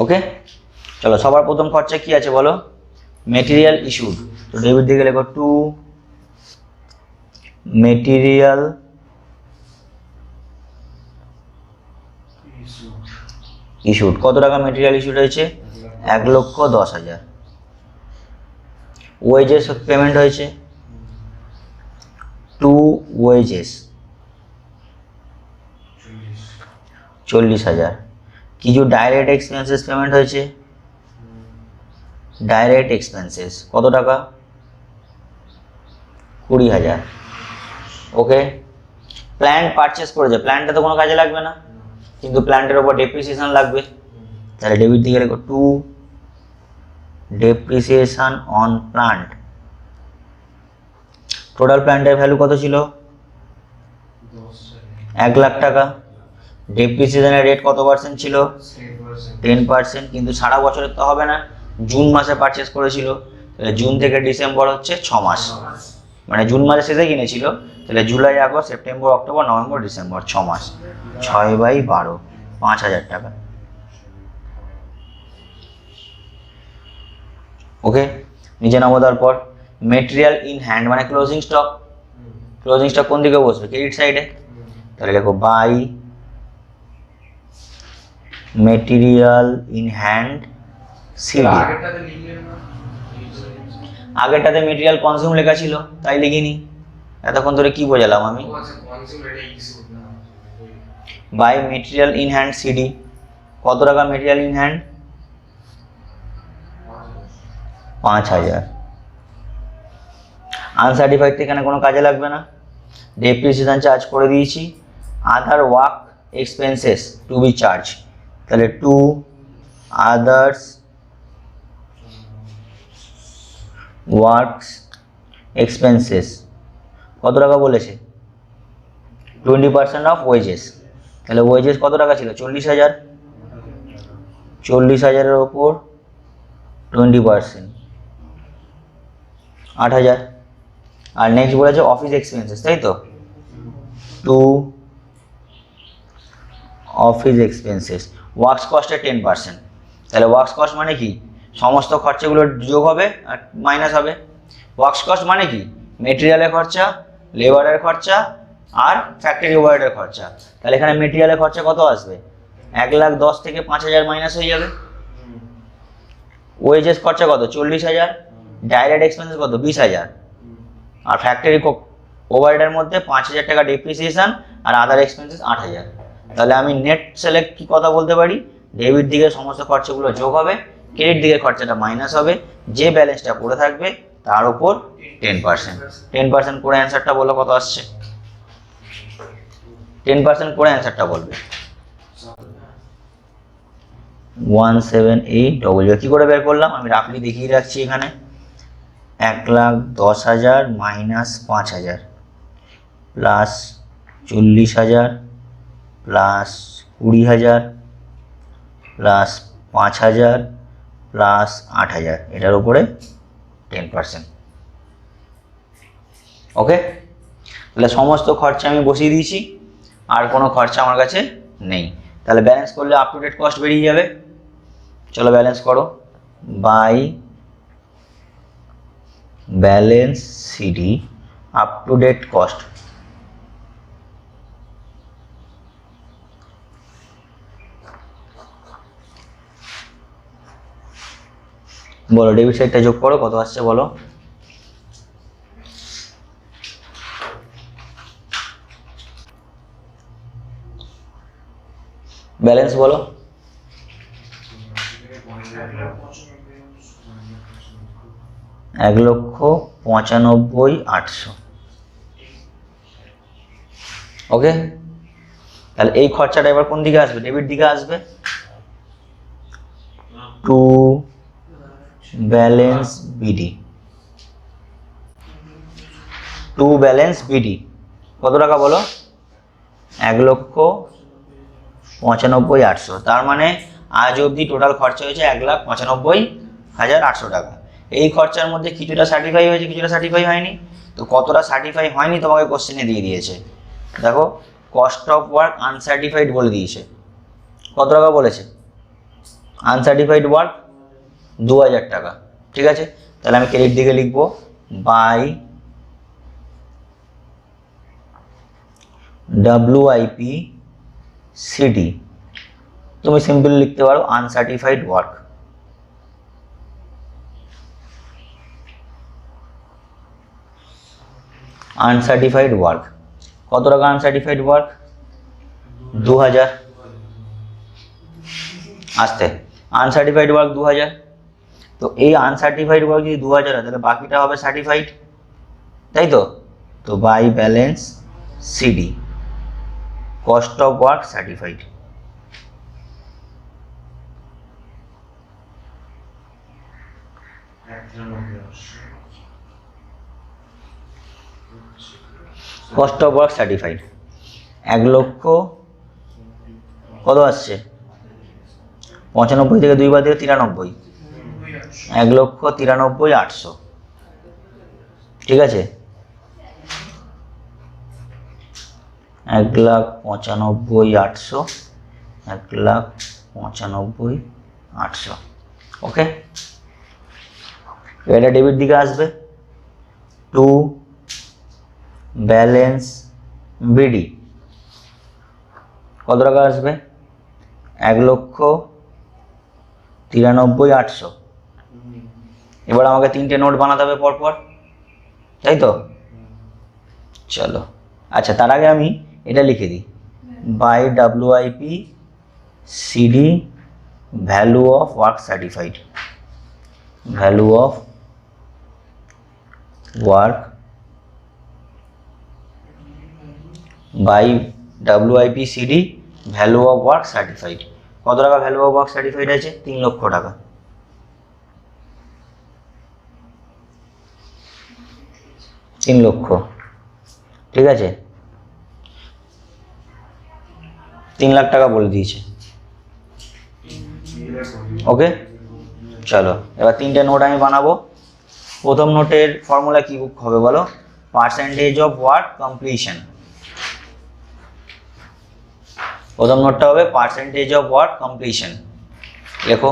ওকে, চলো সবার প্রথম খরচা কি আছে বলো? Material issued. তো ডেবিট দিকে লেখো টু মেটেরিয়াল ইস্যুড। কত টাকা মেটেরিয়াল ইস্যুড হয়েছে? 1,10,000। ওয়েজেস পেমেন্ট হয়েছে, টু ওয়েজেস 40,000। কিছু ডাইরেক্ট এক্সপেন্সেস পেমেন্ট হয়েছে, ডাইরেক্ট এক্সপেন্সেস কত টাকা? 20,000। ওকে, প্ল্যান্ট পারচেস করেছে, প্ল্যান্টটা তো কোনো কাজে লাগবে না, কিন্তু প্ল্যান্টের ওপর ডেপ্রিসিয়েশন লাগবে, তাহলে ডেবিট দিকে লেখো to depreciation on plant. Total প্ল্যান্টের ভ্যালু কত ছিল? 1,00,000 টাকা। ডেপ্রিসিয়েশনের রেট কত পার্সেন্ট ছিল? 10%। কিন্তু সারা বছরের তো হবে না, জুন মাসে পারচেস করেছিল, তাহলে জুন থেকে ডিসেম্বর হচ্ছে 6 মাস, মানে জুন মাসের শেষে কিনেছিল, তাহলে July August September October November December 6 মাস, 6/12 5,000 টাকা। ওকে, নিচে নামো। তারপর মেটেরিয়াল ইন হ্যান্ড মানে ক্লোজিং স্টক। ক্লোজিং স্টক কোন দিকে বসবে? ক্রেডিট সাইডে, তাহলে লেখো by material in hand CD. আগেরটাতে মেটেরিয়াল কনজিউম লেখা ছিল, তাই লিখিনি। এতক্ষণ ধরে কি বোঝালাম আমি? By material in hand CD. কত টাকা মেটেরিয়াল ইন হ্যান্ড? 5,000। আনসার্টিফাইড তো এখানে কোনো কাজে লাগবে না, ডেপ্রিসিয়েশন চার্জ করে দিয়েছি। Other work expenses to be charge, তাহলে টু আদার্স ওয়ার্কস এক্সপেন্সেস কত টাকা বলেছে? 20% অফ ওয়েজেস, তাহলে ওয়েজেস কত টাকা ছিল? 40,000। 40,000-এর ওপর 20% 8,000। আর নেক্সট বলেছে অফিস এক্সপেন্সেস, তাই তো, টু অফিস এক্সপেন্সেস ওয়ার্কস কস্টের 10%। তাহলে ওয়ার্কস কস্ট মানে কি? সমস্ত খরচাগুলো যোগ হবে আর মাইনাস হবে। ওয়ার্কস কস্ট মানে কি? মেটেরিয়ালের খরচা, লেবারের খরচা আর ফ্যাক্টরি ওভারহেডের খরচা। তাহলে এখানে মেটেরিয়ালের খরচা কত আসবে? 1,10,000 থেকে 5,000 মাইনাস হয়ে যাবে। ওয়েজেস খরচা কত? 40,000। ডাইরেক্ট এক্সপেন্সেস কত? 20,000। আর ফ্যাক্টরি ওভারহেডের মধ্যে 5,000 টাকা ডেপ্রিসিয়েশন আর আদার এক্সপেন্সেস 8,000। তাহলে আমি নেট সেলেক্ট কি কথা বলতে পারি? ডেবিট দিকে সমস্ত খরচাগুলো যোগ হবে, ক্রেডিট দিকের খরচাটা মাইনাস হবে, যে ব্যালেন্সটা পড়ে থাকবে তার উপর 10%। 10% করে অ্যান্সারটা বলো কত আসছে? 10% করে অ্যান্সারটা বলবে। 17800। কি করে বের করলাম? আমি রাফলি দেখিয়ে রাখছি এখানে। 1,10,000 minus 5,000 plus 40,000 plus 20,000 plus 5,000 plus 8,000, এটার উপরে 10%। ওকে, তাহলে সমস্ত খরচা আমি বসিয়ে দিয়েছি, আর কোনো খরচা আমার কাছে নেই। তাহলে ব্যালেন্স করলে আপ টু ডেট কস্ট বেরিয়ে যাবে। চলো ব্যালেন্স করো। By balance CD up to date cost. বলো ডেবিট সাইডটা যোগ করো, কত আসছে বলো? ব্যালেন্স বলো। 1,95,800। ওকে, তাহলে এই খরচাটা এবার কোন দিকে আসবে? ডেবিট দিকে আসবে। To balance BD, to balance BD কত টাকা বলো? 1,95,800। তার মানে আজ অবধি টোটাল খরচা হয়েছে 1,95,800 টাকা। এই খরচার মধ্যে কিছুটা সার্টিফাই হয়েছে, কিছুটা সার্টিফাই হয়নি। তো কতটা সার্টিফাই হয়নি তোমাকে কোশ্চেনে দিয়ে দিয়েছে। দেখো, কস্ট অফ ওয়ার্ক আনসার্টিফাইড বলে দিয়েছে। কত টাকা বলেছে? আনসার্টিফাইড ওয়ার্ক 2,000 টাকা। ঠিক আছে, তাহলে আমি ক্রেডিট দিকে লিখবো বাই WIP CD। তুমি সিম্পল লিখতে পারো আনসার্টিফাইড ওয়ার্ক। আনসার্টিফাইড ওয়ার্ক কত টাকা? আনসার্টিফাইড ওয়ার্ক 2,000। আসতে আনসার্টিফাইড ওয়ার্ক 2,000। তো এই আনসার্টিফাইড ওয়ার্ক যদি 2,000 হয় তাহলে বাকিটা হবে সার্টিফাইড, তাই তো? তো by balance CD cost of work certified. Cost of work certified 1,00,000 কত আসছে? 95 থেকে 2 বাদ দিলে 93, 1,93,800। ঠিক আছে, 1,95,800, 1,95,800। ওকে, এটা ডেবিট দিকে আসবে। টু ব্যালেন্স বিডি কত টাকা আসবে? 1,93,800। এবার আমাকে 3টে নোট বানাতে হবে পরপর, তাই তো? চলো, আচ্ছা তার আগে আমি এটা লিখে দিই by WIP CD value of work certified, value of work by WIP CD value of work certified. কত টাকা ভ্যালু অফ ওয়ার্ক সার্টিফাইড আছে? 3,00,000 টাকা। তিন লক্ষ, ঠিক আছে, 3 লাখ টাকা বলে দিয়েছে। ওকে, চলো এবার 3টে নোট আমি বানাবো। প্রথম নোটের ফর্মুলা কি হবে বলো? Percentage of work completion. প্রথম নোটটা হবে পার্সেন্টেজ অফ ওয়ার্ক কমপ্লিশন। লেখো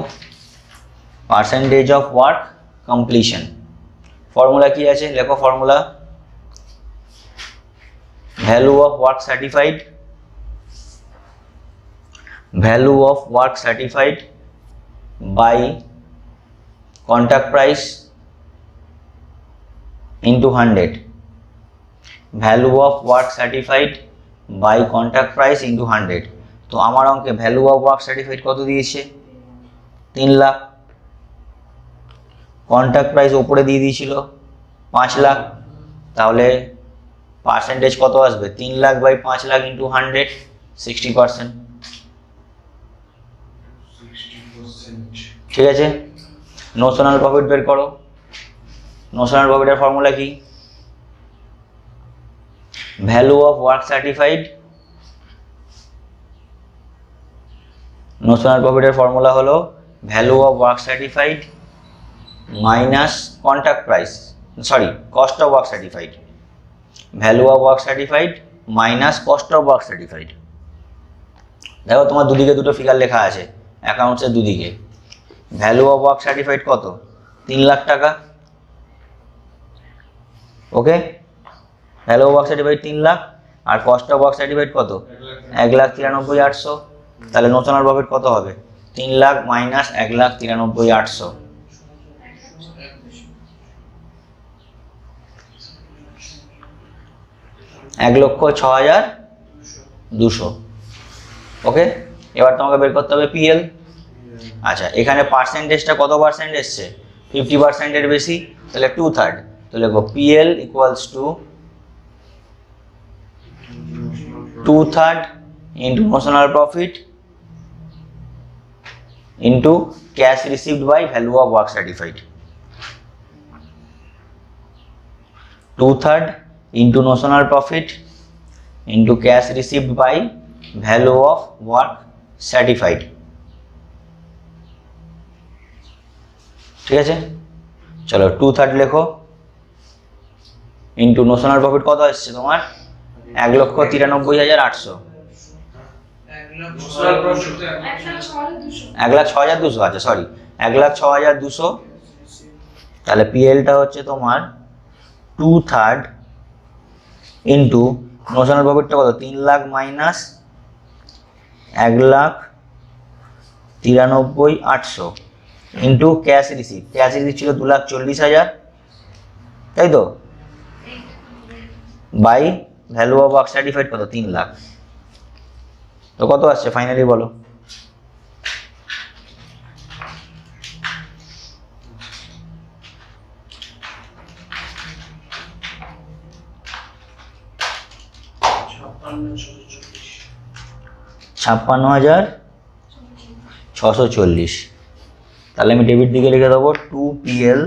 percentage of work completion. Formula কি আছে? লেখো formula value of work certified, value of work certified by contract price into 100, value of work certified by contract price into 100। তো আমার অঙ্কে ভ্যালু অফ ওয়ার্ক সার্টিফাইড কত দিয়েছে? 3 lakh. Contract price ওপরে দিয়ে দিয়েছিল 5 লাখ। তাহলে পার্সেন্টেজ কত আসবে? 3 লাখ বাই 5 লাখ ইন্টু 100, 60%। ঠিক আছে, নোশনাল প্রফিট বের করো। নোশনাল প্রফিটের ফর্মুলা কি? Value of work certified, notional প্রফিটের ফর্মুলা হলো value of work certified minus contract price, sorry cost of work certified, value of work certified minus cost of work certified. দেখো তোমার দুদিকে দুটো ফিগার লেখা আছে অ্যাকাউন্টসের দুদিকে। ভ্যালু অফ ওয়ার্ক সার্টিফাইড কত? 3 লাখ টাকা। Okay, value of work certified 3 lakh আর কস্ট অফ ওয়ার্ক সার্টিফাইড কত? 1,93,800। তাহলে নোশনাল প্রফিট কত হবে? 3 লাখ মাইনাস 1,93,800। এক লক্ষ 6,200। ওকে, এবার তোমাকে বের করতে হবে PL। আচ্ছা, এখানে পার্সেন্টেজটা কত পার্সেন্ট এসছে? 50%-এর বেশি, তাহলে 2/3। তো লিখো PL equals to 2/3 into notional profit into cash received by value of work certified. 2/3 into notional profit into cash received by value of work certified. ঠিক আছে, চলো 2/3 লেখো ইন্টু নোশনাল প্রফিট কত আসছে তোমার 1,93,800, 1,06,200, আচ্ছা সরি 1,06,200। তাহলে পিএলটা হচ্ছে তোমার 2/3 ইন্টু নোশনাল প্রফিটটা কত 3 lakh minus 1,93,800 into cash receive ছিল 2,40,000, তাই তো, by value of work certified কত 3 লাখ। তো কত আসছে ফাইনালি বলো? $56,640। তাহলে আমি ডেবিট দিকে লিখে দেবো 2PL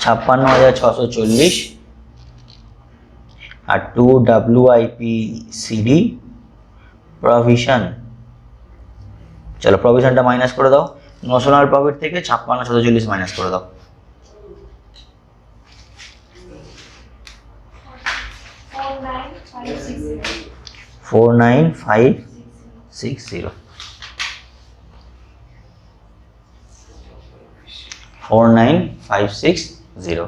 $56,640 আর 2WIPCD প্রভিশন। চলো প্রভিশনটা মাইনাস করে দাও, নোশনাল প্রফিট থেকে 56,640 মাইনাস করে দাও। 49,560 49,560।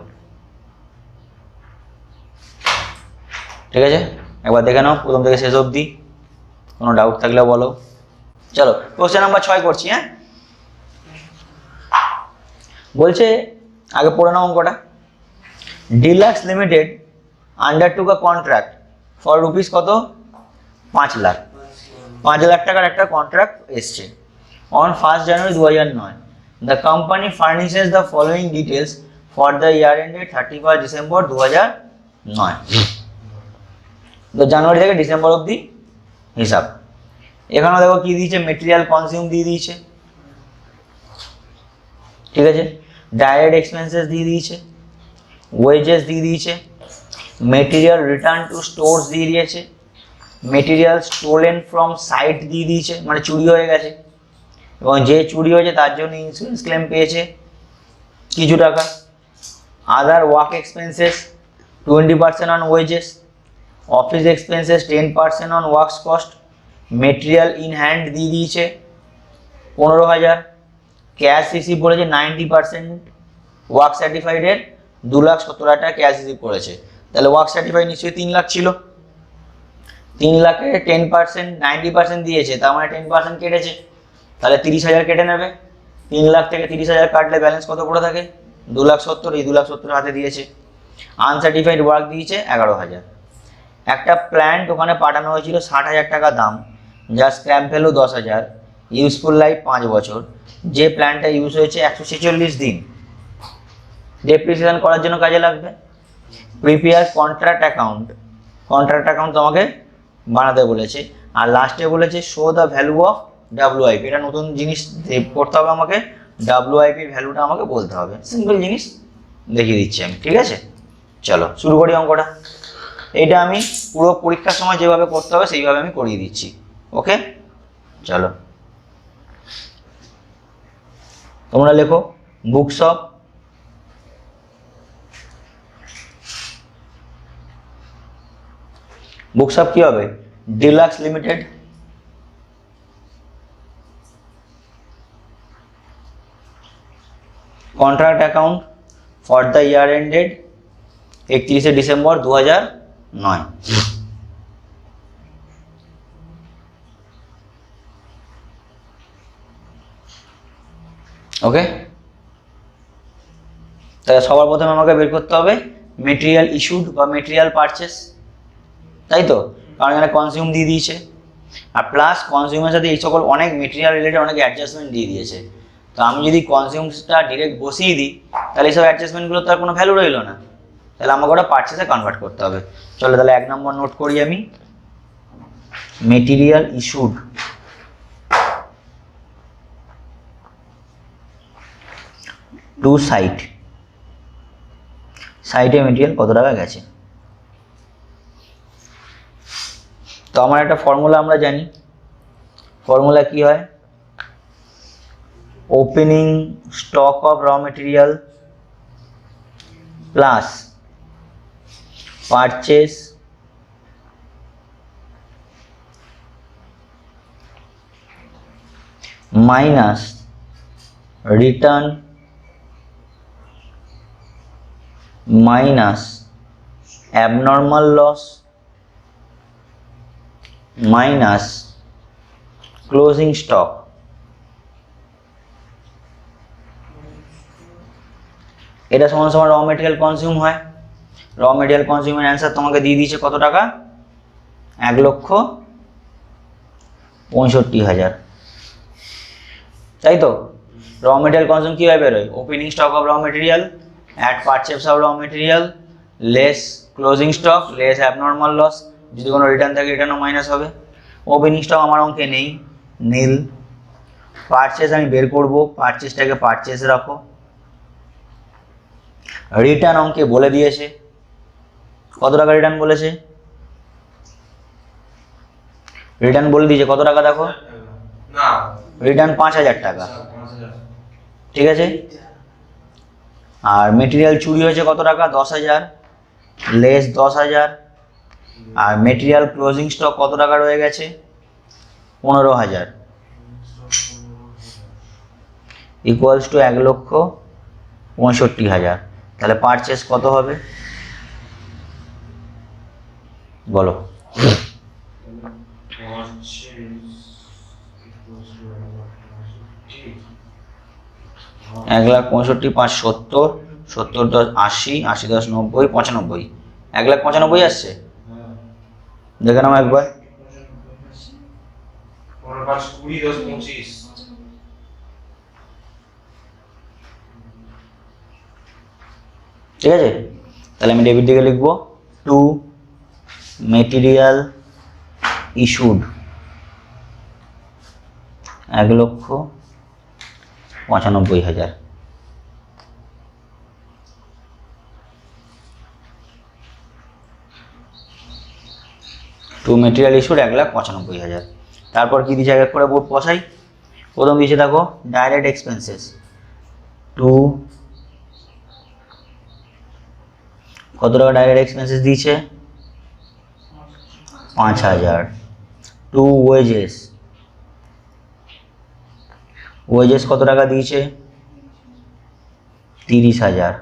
ঠিক আছে, একবার দেখে নাও প্রথম থেকে শেষ অবধি, কোনো ডাউট থাকলে বলো। চলো কোশ্চেন নাম্বার 6 করছি। হ্যাঁ, বলছে আগে পড়ে নাও অঙ্কটা। Deluxe Limited undertook a contract for rupees কত 5 লাখ, 5 লাখ টাকার একটা কন্ট্রাক্ট এসছে on 1 January 2009। The company furnishes the following details for the year ended 31 December 2009। তো জানুয়ারি থেকে ডিসেম্বর অবধি হিসাব। এখানেও দেখো কি দিয়েছে, মেটেরিয়াল কনজিউম দিয়ে দিয়েছে, ঠিক আছে, ডাইরেক্ট এক্সপেন্সেস দিয়ে দিয়েছে, ওয়েজেস দিয়ে দিয়েছে, মেটেরিয়াল রিটার্ন টু স্টোরস দিয়ে দিয়েছে, মেটেরিয়াল স্টোলেন ফ্রম সাইট দিয়ে দিয়েছে, মানে চুরি হয়ে গেছে এবং যে চুরি হয়েছে তার জন্য ইন্স্যুরেন্স ক্লেম পেয়েছে কিছু টাকা। Other work expenses 20% on wages, office expenses 10% on works cost, material in hand দিয়ে দিয়েছে 15,000, ক্যাশ রিসিভ বলেছে 90%, ওয়ার্ক সার্টিফাইডের 2,70,000 টাকা ক্যাশ রিসিভ করেছে। তাহলে ওয়ার্ক সার্টিফাইড নিশ্চয়ই 3 লাখ ছিল, 3 লাখের 10% 90% দিয়েছে, তার মানে 10% কেটেছে, তাহলে 30,000 কেটে নেবে। 3 লাখ থেকে 30,000 কাটলে ব্যালেন্স কত পড়ে থাকে 2,70,000, এই 2,70,000 হাতে দিয়েছে। আনসার্টিফাইড ওয়ার্ক দিয়েছে 11,000। একটা প্ল্যান্ট ওখানে পাঠানো হয়েছিল 60,000 টাকা দাম, যার স্ক্র্যাপ ভ্যালু 10,000, ইউজফুল লাইফ 5 বছর, যে প্ল্যান্টটা ইউজ হয়েছে 146 দিন, ডেপ্রিসিয়েশন করার জন্য কাজে লাগবে। প্রিপেয়ার কন্ট্রাক্ট অ্যাকাউন্ট তোমাকে বানাতে বলেছে। আর লাস্টে বলেছে show the value of WIP, এটা নতুন জিনিস করতে হবে আমাকে, WIP ভ্যালুটা আমাকে বলতে হবে, সিম্পল জিনিস দেখিয়ে দিচ্ছি আমি, ঠিক আছে। চলো শুরু করি অঙ্কটা। এটা আমি পুরো পরীক্ষার সময় যেভাবে করতে হবে সেইভাবে আমি করিয়ে দিচ্ছি, ওকে। চলো তোমরা লেখো বুকস অফ কি হবে, deluxe limited, contract account for the year ended 31 December 2009। ওকে, তাহলে সবার প্রথমে আমাকে বের করতে হবে মেটেরিয়াল ইস্যুড বা মেটেরিয়াল পারচেস, তাই তো, কারণ এখানে কনজিউম দিয়ে দিয়েছে আর প্লাস কনজিউমের সাথে এই সকল অনেক মেটেরিয়াল রিলেটেড অনেক অ্যাডজাস্টমেন্ট দিয়ে দিয়েছে। তো আমি যদি কনজিউমসটা ডিরেক্ট বসিয়ে দিই তাহলে এইসব অ্যাডজাস্টমেন্টগুলো তো আর কোনো ভ্যালু রইল না, তাহলে আমাকে ওটা পারচেসে কনভার্ট করতে হবে। চলো তাহলে 1 নম্বর নোট করি আমি, মেটেরিয়াল ইস্যুড টু সাইট, সাইটে মেটেরিয়াল কত টাকা গেছে। তো আমার একটা ফর্মুলা আমরা জানি, ফর্মুলা কি হয়, opening stock of raw material plus purchase minus return minus abnormal loss minus closing stock. এটা সমান সমান র মেটেরিয়াল কনজিউম হয়। র মেটেরিয়াল কনজিউমের অ্যান্সার তোমাকে দিয়ে দিয়েছে কত টাকা, 1,65,000, তাই তো। র মেটেরিয়াল কনজিউম কীভাবে বেরোয়, opening stock of raw material at purchase of raw material less closing stock less abnormal loss, যদি কোনো রিটার্ন থাকে রিটার্নও মাইনাস হবে। ওপেনিং স্টক আমার অঙ্কে নেই, নীল। পারচেস আমি বের করব, পারচেসটাকে পারচেস রাখো। রিটার্ন অঙ্কে বলে দিয়েছে কত টাকা রিটার্ন বলেছে, রিটার্ন বলে দিয়েছে কত টাকা, দেখো রিটার্ন 5,000 টাকা, ঠিক আছে। আর মেটেরিয়াল চুরি হয়েছে কত টাকা, 10,000 লেস 10,000। আর মেটেরিয়াল ক্লোজিং স্টক কত টাকা রয়ে গেছে, 15,000 ইকুয়ালস টু 1,65,000। তাহলে পারচেস কত হবে বলো, 1,65,570, 70 10 80, 80 10 90, 95, 1,95,000 আসছে। দেখে নাও একবার, ঠিক আছে। তাহলে আমি ডেবিট দিকে লিখবো to material issued 1,95,000। To material issued 1,95,000। তারপর কি দিয়েছে এক করে বোর্ড বসাই। প্রথম দিয়েছে দেখো ডাইরেক্ট এক্সপেন্সেস টু, কত টাকা ডাইরেক্ট এক্সপেন্সেস দিয়েছে, 5,000। টু ওয়েজেস, ওয়েজেস কত টাকা দিয়েছে, 30,000।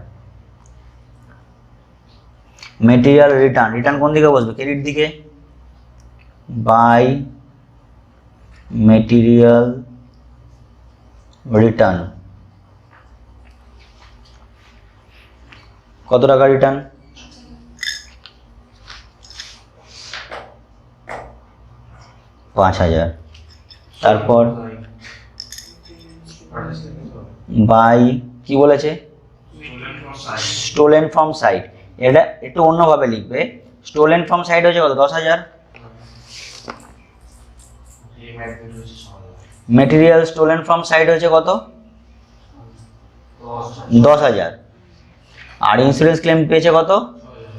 মেটেরিয়াল রিটার্ন, রিটার্ন কোন দিকে বসবে, ক্রেডিট দিকে, বাই মেটেরিয়াল রিটার্ন কত টাকা রিটার্ন, 5,000। তারপর বাই কি বলেছে, স্টোলেন ফ্রম সাইট। এটা একটু অন্যভাবে লিখবে, স্টোলেন ফ্রম সাইট হচ্ছে কত, 10,000। মেটেরিয়াল স্টোলেন ফ্রম সাইট হচ্ছে কত, 10,000। আর ইন্স্যুরেন্স ক্লেম পেয়েছে কত,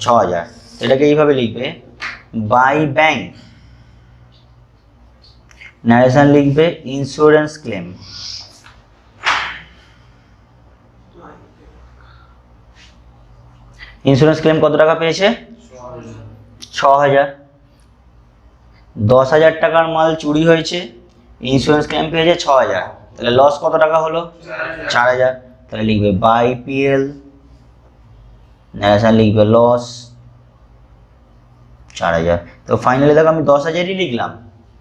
6,000। এটাকে এইভাবে লিখবে, বাই ব্যাংক, ন্যারেশন লিখবে ইন্স্যুরেন্স ক্লেম। ইন্স্যুরেন্স ক্লেম কত টাকা পেয়েছে, 6,000। 10,000 টাকার মাল চুরি হয়েছে, ইন্স্যুরেন্স ক্লেম পেয়েছে 6,000, তাহলে লস কত টাকা হলো, 4,000। তাহলে লিখবে বাই পিএল, ন্যারেশন লিখবে লস 4,000। তো ফাইনালি দেখো আমি 10,000ই লিখলাম,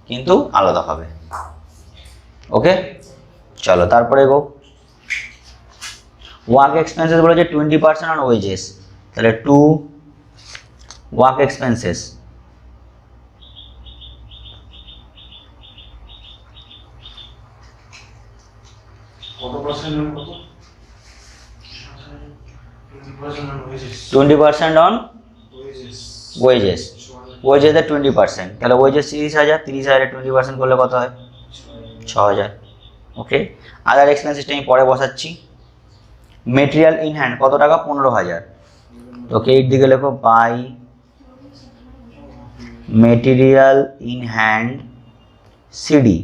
কিন্তু আলাদা হবে। ওকে, চলো তারপরে গো। ওয়ার্ক এক্সপেন্সেস বলেছে 20% অন ওয়েজেস, তাহলে to work expenses 20% on wages, ওয়েজেসে 20%, তাহলে ওয়েজেস 30,000, 30,000 20% করলে কত হয়? 6,000। ওকে, আদার এক্সপেন্সেসটা আমি পরে বসাচ্ছি। মেটেরিয়াল ইন হ্যান্ড কত টাকা? 15,000। তো ক্রেডিট দিকে লেখো by material in hand CD,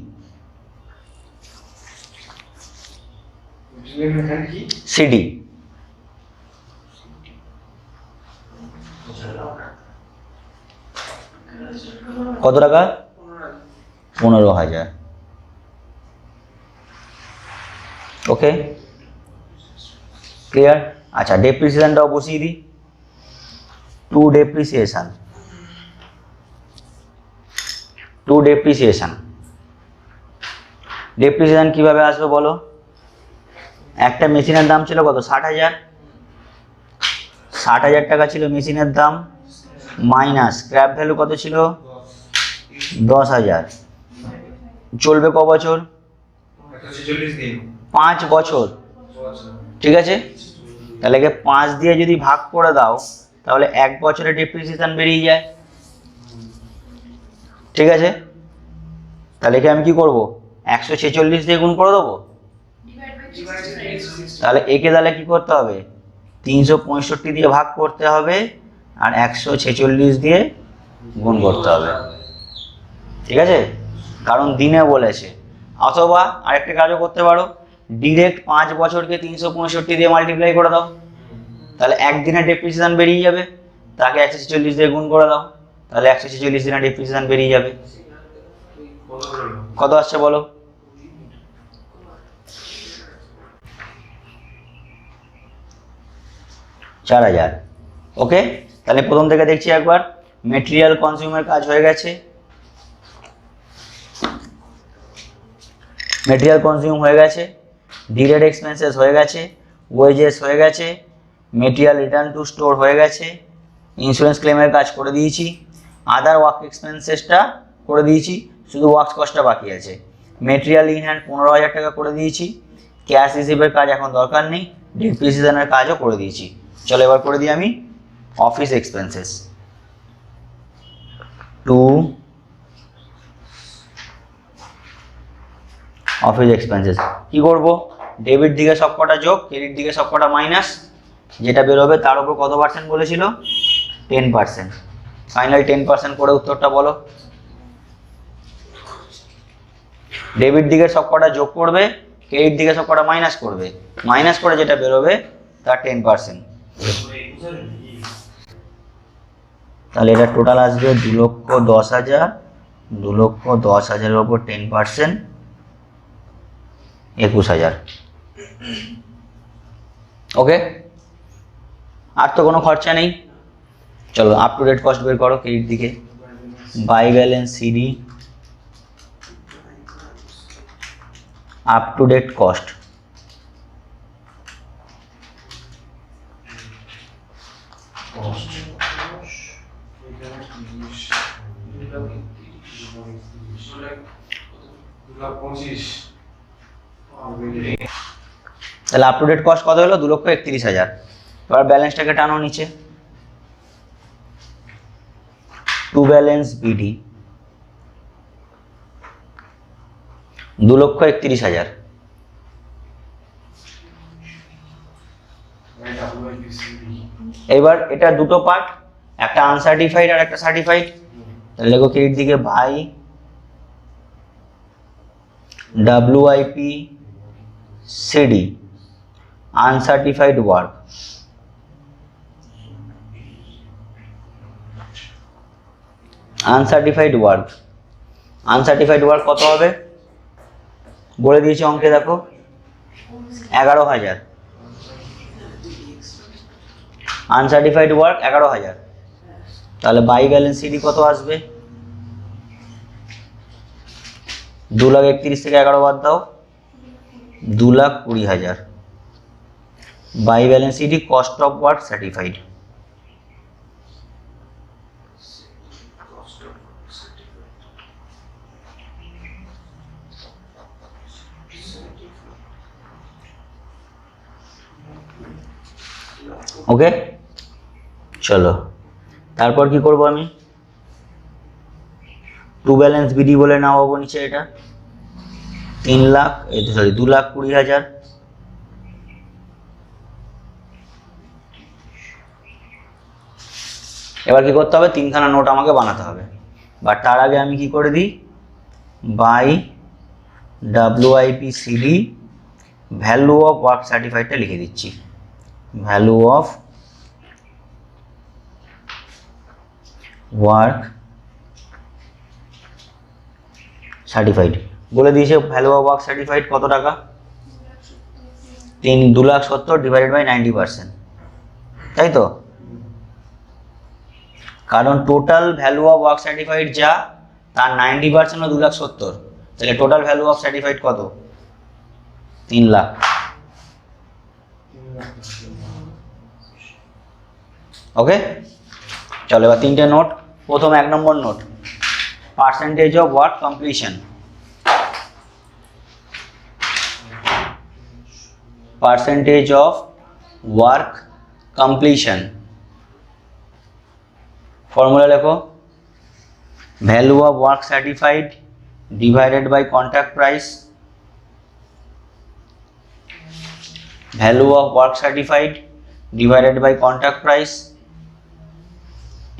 CD কত টাকা? 15,000। Okay, clear? আচ্ছা, ডেপ্রিসিয়েশনটাও বসিয়ে দিই। To depreciation, to depreciation. Depreciation কিভাবে আসবে বলো? একটা মেশিনের দাম ছিল কত? 60,000। 60,000 টাকা ছিল মেশিনের দাম, মাইনাস স্ক্র্যাপ ভ্যালু কত ছিল? 10,000। চলবে ক বছর? 5 বছর। ঠিক আছে, তাহলে 5 দিয়ে যদি ভাগ করে দাও তাহলে 1 বছরে ডেপ্রিসিয়েশন বেরিয়ে যায়। ঠিক আছে, তাহলে আমি কি করব? 146 দিয়ে গুণ করে দেবো। তাহলে তাহলে কি করতে হবে? 365 দিয়ে ভাগ করতে হবে আর 146 দিয়ে গুণ করতে হবে। ঠিক আছে, কারণ দিনে বলেছে। অথবা আরেকটা কাজও করতে পারো, ডিরেক্ট 5 বছরকে 365 দিয়ে মাল্টিপ্লাই করে দাও, তাহলে একদিনে ডেপ্রিসিয়েশন বেরিয়ে যাবে। তাকে 146 দিয়ে গুণ করে দাও, তাহলে 146 দিনে ডেপ্রিসিয়েশন বেরিয়ে যাবে। কত আসছে বলো? 4,000। ওকে, তাহলে প্রথম থেকে দেখছি একবার। মেটেরিয়াল কনজিউমের কাজ হয়ে গেছে, মেটেরিয়াল কনজিউম হয়ে গেছে, ডিরেক্ট এক্সপেন্সেস হয়ে গেছে, ওয়েজেস হয়ে গেছে, মেটেরিয়াল রিটার্ন টু স্টোর হয়ে গেছে, ইন্স্যুরেন্স ক্লেমের কাজ করে দিয়েছি, আদার ওয়ার্ক এক্সপেন্সেসটা করে দিয়েছি, শুধু ওয়ার্কস কস্টটা বাকি আছে। মেটেরিয়াল ইন হ্যান্ড 15,000 টাকা করে দিয়েছি, ক্যাশ রিসিভের কাজ এখন দরকার নেই, ডেপ্রিসিয়েশনের কাজও করে দিয়েছি। চলো এবার করে দিই আমি office expenses. To office expenses কি করব? ডেবিট দিকে সবকটা যোগ, ক্রেডিট দিকে সবকটা মাইনাস, যেটা বেরোবে তার উপর কত পার্সেন্ট বলেছিল? 10%। ফাইনাল 10% করে উত্তরটা বলো। ডেবিট দিকে সবকটা যোগ করবে, ক্রেডিট দিকে সবকটা মাইনাস করবে, মাইনাস করে যেটা বেরোবে তার 10%। তাহলে এটা টোটাল আসবে 2,10,000। 2,10,000-এর ওপর 10%, 21,000। ওকে, আর তো কোনো খরচা নেই। চলো আপ টু ডেট কস্ট বের করো ক্রেডিট দিকে। By balance CD, up to date cost. তাহলে আপ টু ডেট কস্ট কত হলো? 2,31,000। এবার ব্যালেন্সটাকে টানো নিচে, টু ব্যালেন্স বিডি 2,31,000। এবার এটা দুটো পার্ট, একটা আনসার্টিফাইড আর একটা সার্টিফাইড। তাহলে লেখো ক্রেডিট দিকে by WIP CD uncertified work. Uncertified work, uncertified work কত হবে বলে দিয়েছি অঙ্কে, দেখো 11,000। Uncertified work 11,000। তাহলে বাই ব্যালেন্স সিডি কত আসবে? 2,31,000 থেকে 11 বাদ দাও, 2,20,000। By balance CD cost of work certified. Okay, চলো তারপর কি করব আমি, টু ব্যালেন্স বিডি বলে নামাবো নিচে এটা 3,00,000, এই তো সরি 2,20,000। এবার কি করতে হবে, 3খানা নোট আমাকে বানাতে হবে, বাট তার আগে আমি কি করে দিই, by WIPCD value of work সার্টিফাইডটা লিখে দিচ্ছি, ভ্যালু অফ ওয়ার্ক সার্টিফাইড বলে দিয়েছে। ভ্যালু অফ ওয়ার্ক সার্টিফাইড কত টাকা, 2,70,000 ডিভাইডেড বাই 90%, তাই তো, কারণ total value of work certified যা তার 90% হলো 2,70,000, তাহলে টোটাল ভ্যালু অফ সার্টিফাইড কত, 3,00,000। ওকে, চলো এবার 3টে নোট। প্রথম 1 number note, percentage of work completion, percentage of work completion, formula লেখো, value of work certified divided by contract price, value of work certified divided by contract price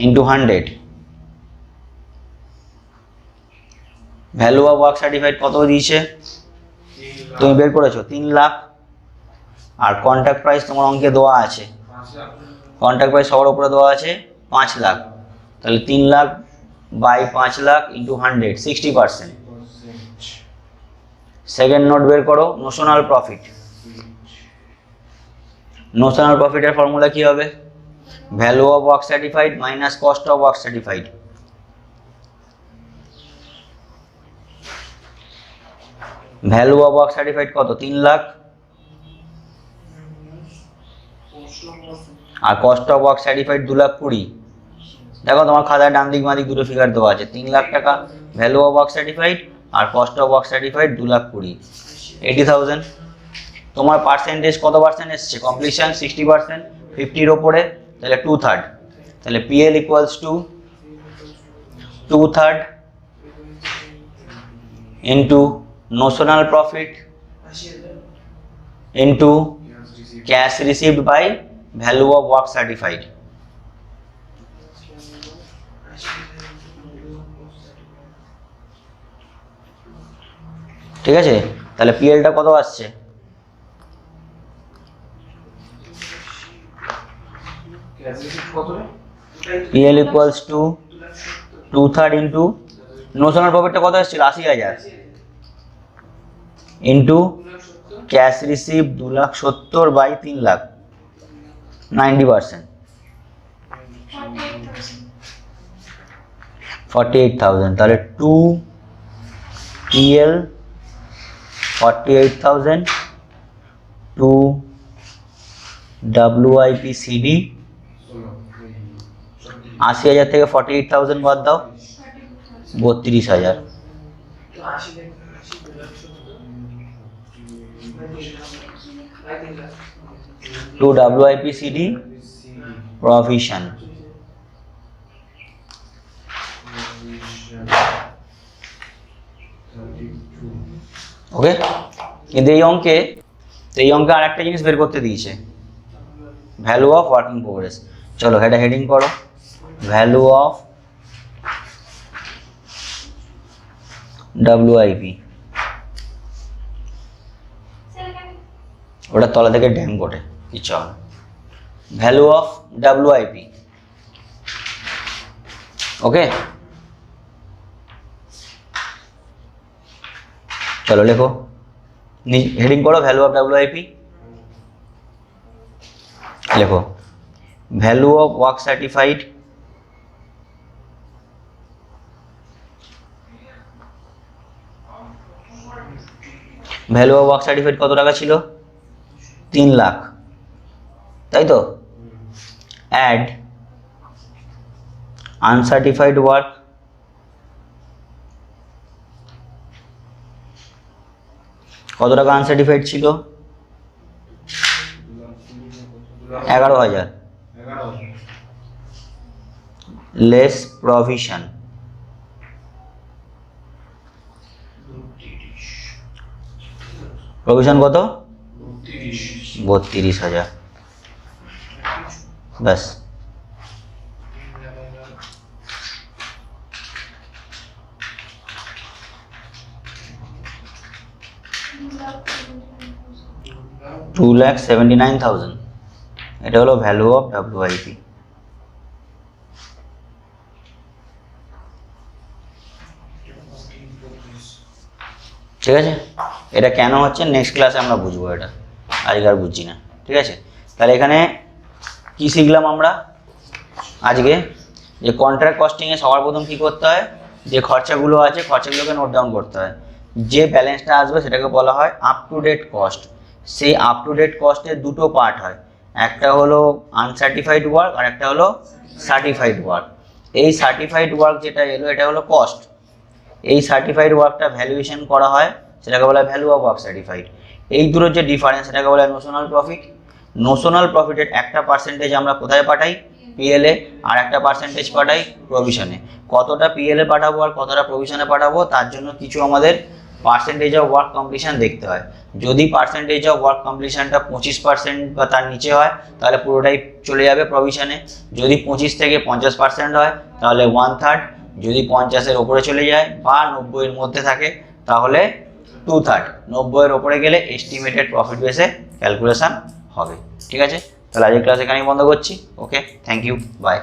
into 100। Value of work certified কত দিয়েছে তুমি বের করেছো, 3,00,000, আর contract price তোমার অঙ্কে দেওয়া আছে, কন্ট্রাক্ট প্রাইস সবার উপরে দেওয়া আছে 5,00,000, তাহলে 3,00,000 বাই 5,00,000 ইন্টু 100, 60%। সেকেন্ড নোট বের করো, নোশনাল প্রফিট, নোশনাল প্রফিটের ফর্মুলা কি হবে, value of work certified minus cost of work certified, value of work certified কত, 3,00,000, আর কস্ট অফ ওয়ার্ক সার্টিফাইড 2,20,000। দেখো তোমার খাতায় ডান দিক বাঁ দিক দুটো ফিগার দেওয়া আছে, 3,00,000 টাকা ভ্যালু অফ ওয়ার্ক সার্টিফাইড আর কস্ট অফ ওয়ার্ক সার্টিফাইড 2,20,000, 80,000। তোমার পার্সেন্টেজ কত পার্সেন্ট এসছে, কমপ্লিশন 60%, 50-র ওপরে, তাহলে 2/3, তাহলে PL equals to 2/3 into notional profit into cash received by value of work certified. ঠিক আছে, তাহলে PLটা কত আসছে, PL equals to 2/3 into notional প্রফিটটা কত এসেছিল, 80,000 ইন্টু ক্যাশ রিসিভ 2,70,000 বাই 3,00,000, 90%, 48,000, তাহলে 2 PL 48,000, 2 WIPCD 80,000 থেকে 48,000 বাদ দাও, 32,000। 2 WIPCD প্রভিশন। ওকে, কিন্তু এই অঙ্কে আর একটা জিনিস বের করতে দিয়েছে, ভ্যালু অফ ওয়ার্কিং প্রোগ্রেস। চলো এটা হেডিং করো, ভ্যালু অফ WIP, ওটা তলা থেকে ড্যাম কোটে কিছু হবে, ভ্যালু অফ WIP। ওকে, চলো লেখো, হেডিং করো ভ্যালু অফ WIP, লেখো value of work certified value of work certified কত টাকা ছিল, 3,00,000, তাই তো, অ্যাড আনসার্টিফাইড ওয়ার্ক কত টাকা আনসার্টিফাইড ছিল, 11,000 লেস প্রভিশন, প্রভিশন কত? 32,000। ব্যাস। $2,79,000 এটা হলো ভ্যালু অফ WIP। ঠিক আছে, এটা কেন হচ্ছে নেক্সট ক্লাসে আমরা বুঝবো, এটা আজকে আর বুঝছি না। ঠিক আছে, তাহলে এখানে কি শিখলাম আমরা আজকে? যে কন্ট্রাক্ট কস্টিংয়ে সবার প্রথম কী করতে হয়, যে খরচাগুলো আছে খরচাগুলোকে নোট ডাউন করতে হয়। যে ব্যালেন্সটা আসবে সেটাকে বলা হয় আপ টু ডেট কস্ট। সেই আপ টু ডেট কস্টের দুটো পার্ট হয়, একটা হলো আনসার্টিফাইড ওয়ার্ক আর একটা হলো সার্টিফাইড ওয়ার্ক। এই সার্টিফাইড ওয়ার্ক যেটা এলো এটা হলো কস্ট। এই সার্টিফাইড ওয়ার্কটা ভ্যালুয়েশন করা হয়, সেটাকে বলা হয় ভ্যালু অফ ওয়ার্ক সার্টিফাইড। এই দুটোর যে ডিফারেন্স সেটাকে বলা হয় নোশনাল প্রফিট। নোশনাল প্রফিটের একটা পার্সেন্টেজ আমরা কোথায় পাঠাই? PL-এ, আর একটা পার্সেন্টেজ পাঠাই প্রভিশনে। কতটা PL-এ পাঠাবো আর কতটা প্রভিশনে পাঠাবো তার জন্য কিছু আমাদের পার্সেন্টেজ অফ ওয়ার্ক কমপ্লিশন দেখতে হয়। যদি পার্সেন্টেজ অফ ওয়ার্ক কমপ্লিশনটা 25% বা তার নিচে হয় তাহলে পুরোটাই চলে যাবে প্রভিশনে। যদি 25 থেকে 50% হয় তাহলে 1/3, যদি 50-এর ওপরে চলে যায় বা 90-এর মধ্যে থাকে তাহলে 2/3। 90-এর ওপরে গেলে এস্টিমেটেড প্রফিট বেসে ক্যালকুলেশন হবে। ঠিক আছে, তাহলে আজকের ক্লাস এখানেই বন্ধ করছি। ওকে, থ্যাংক ইউ, বাই।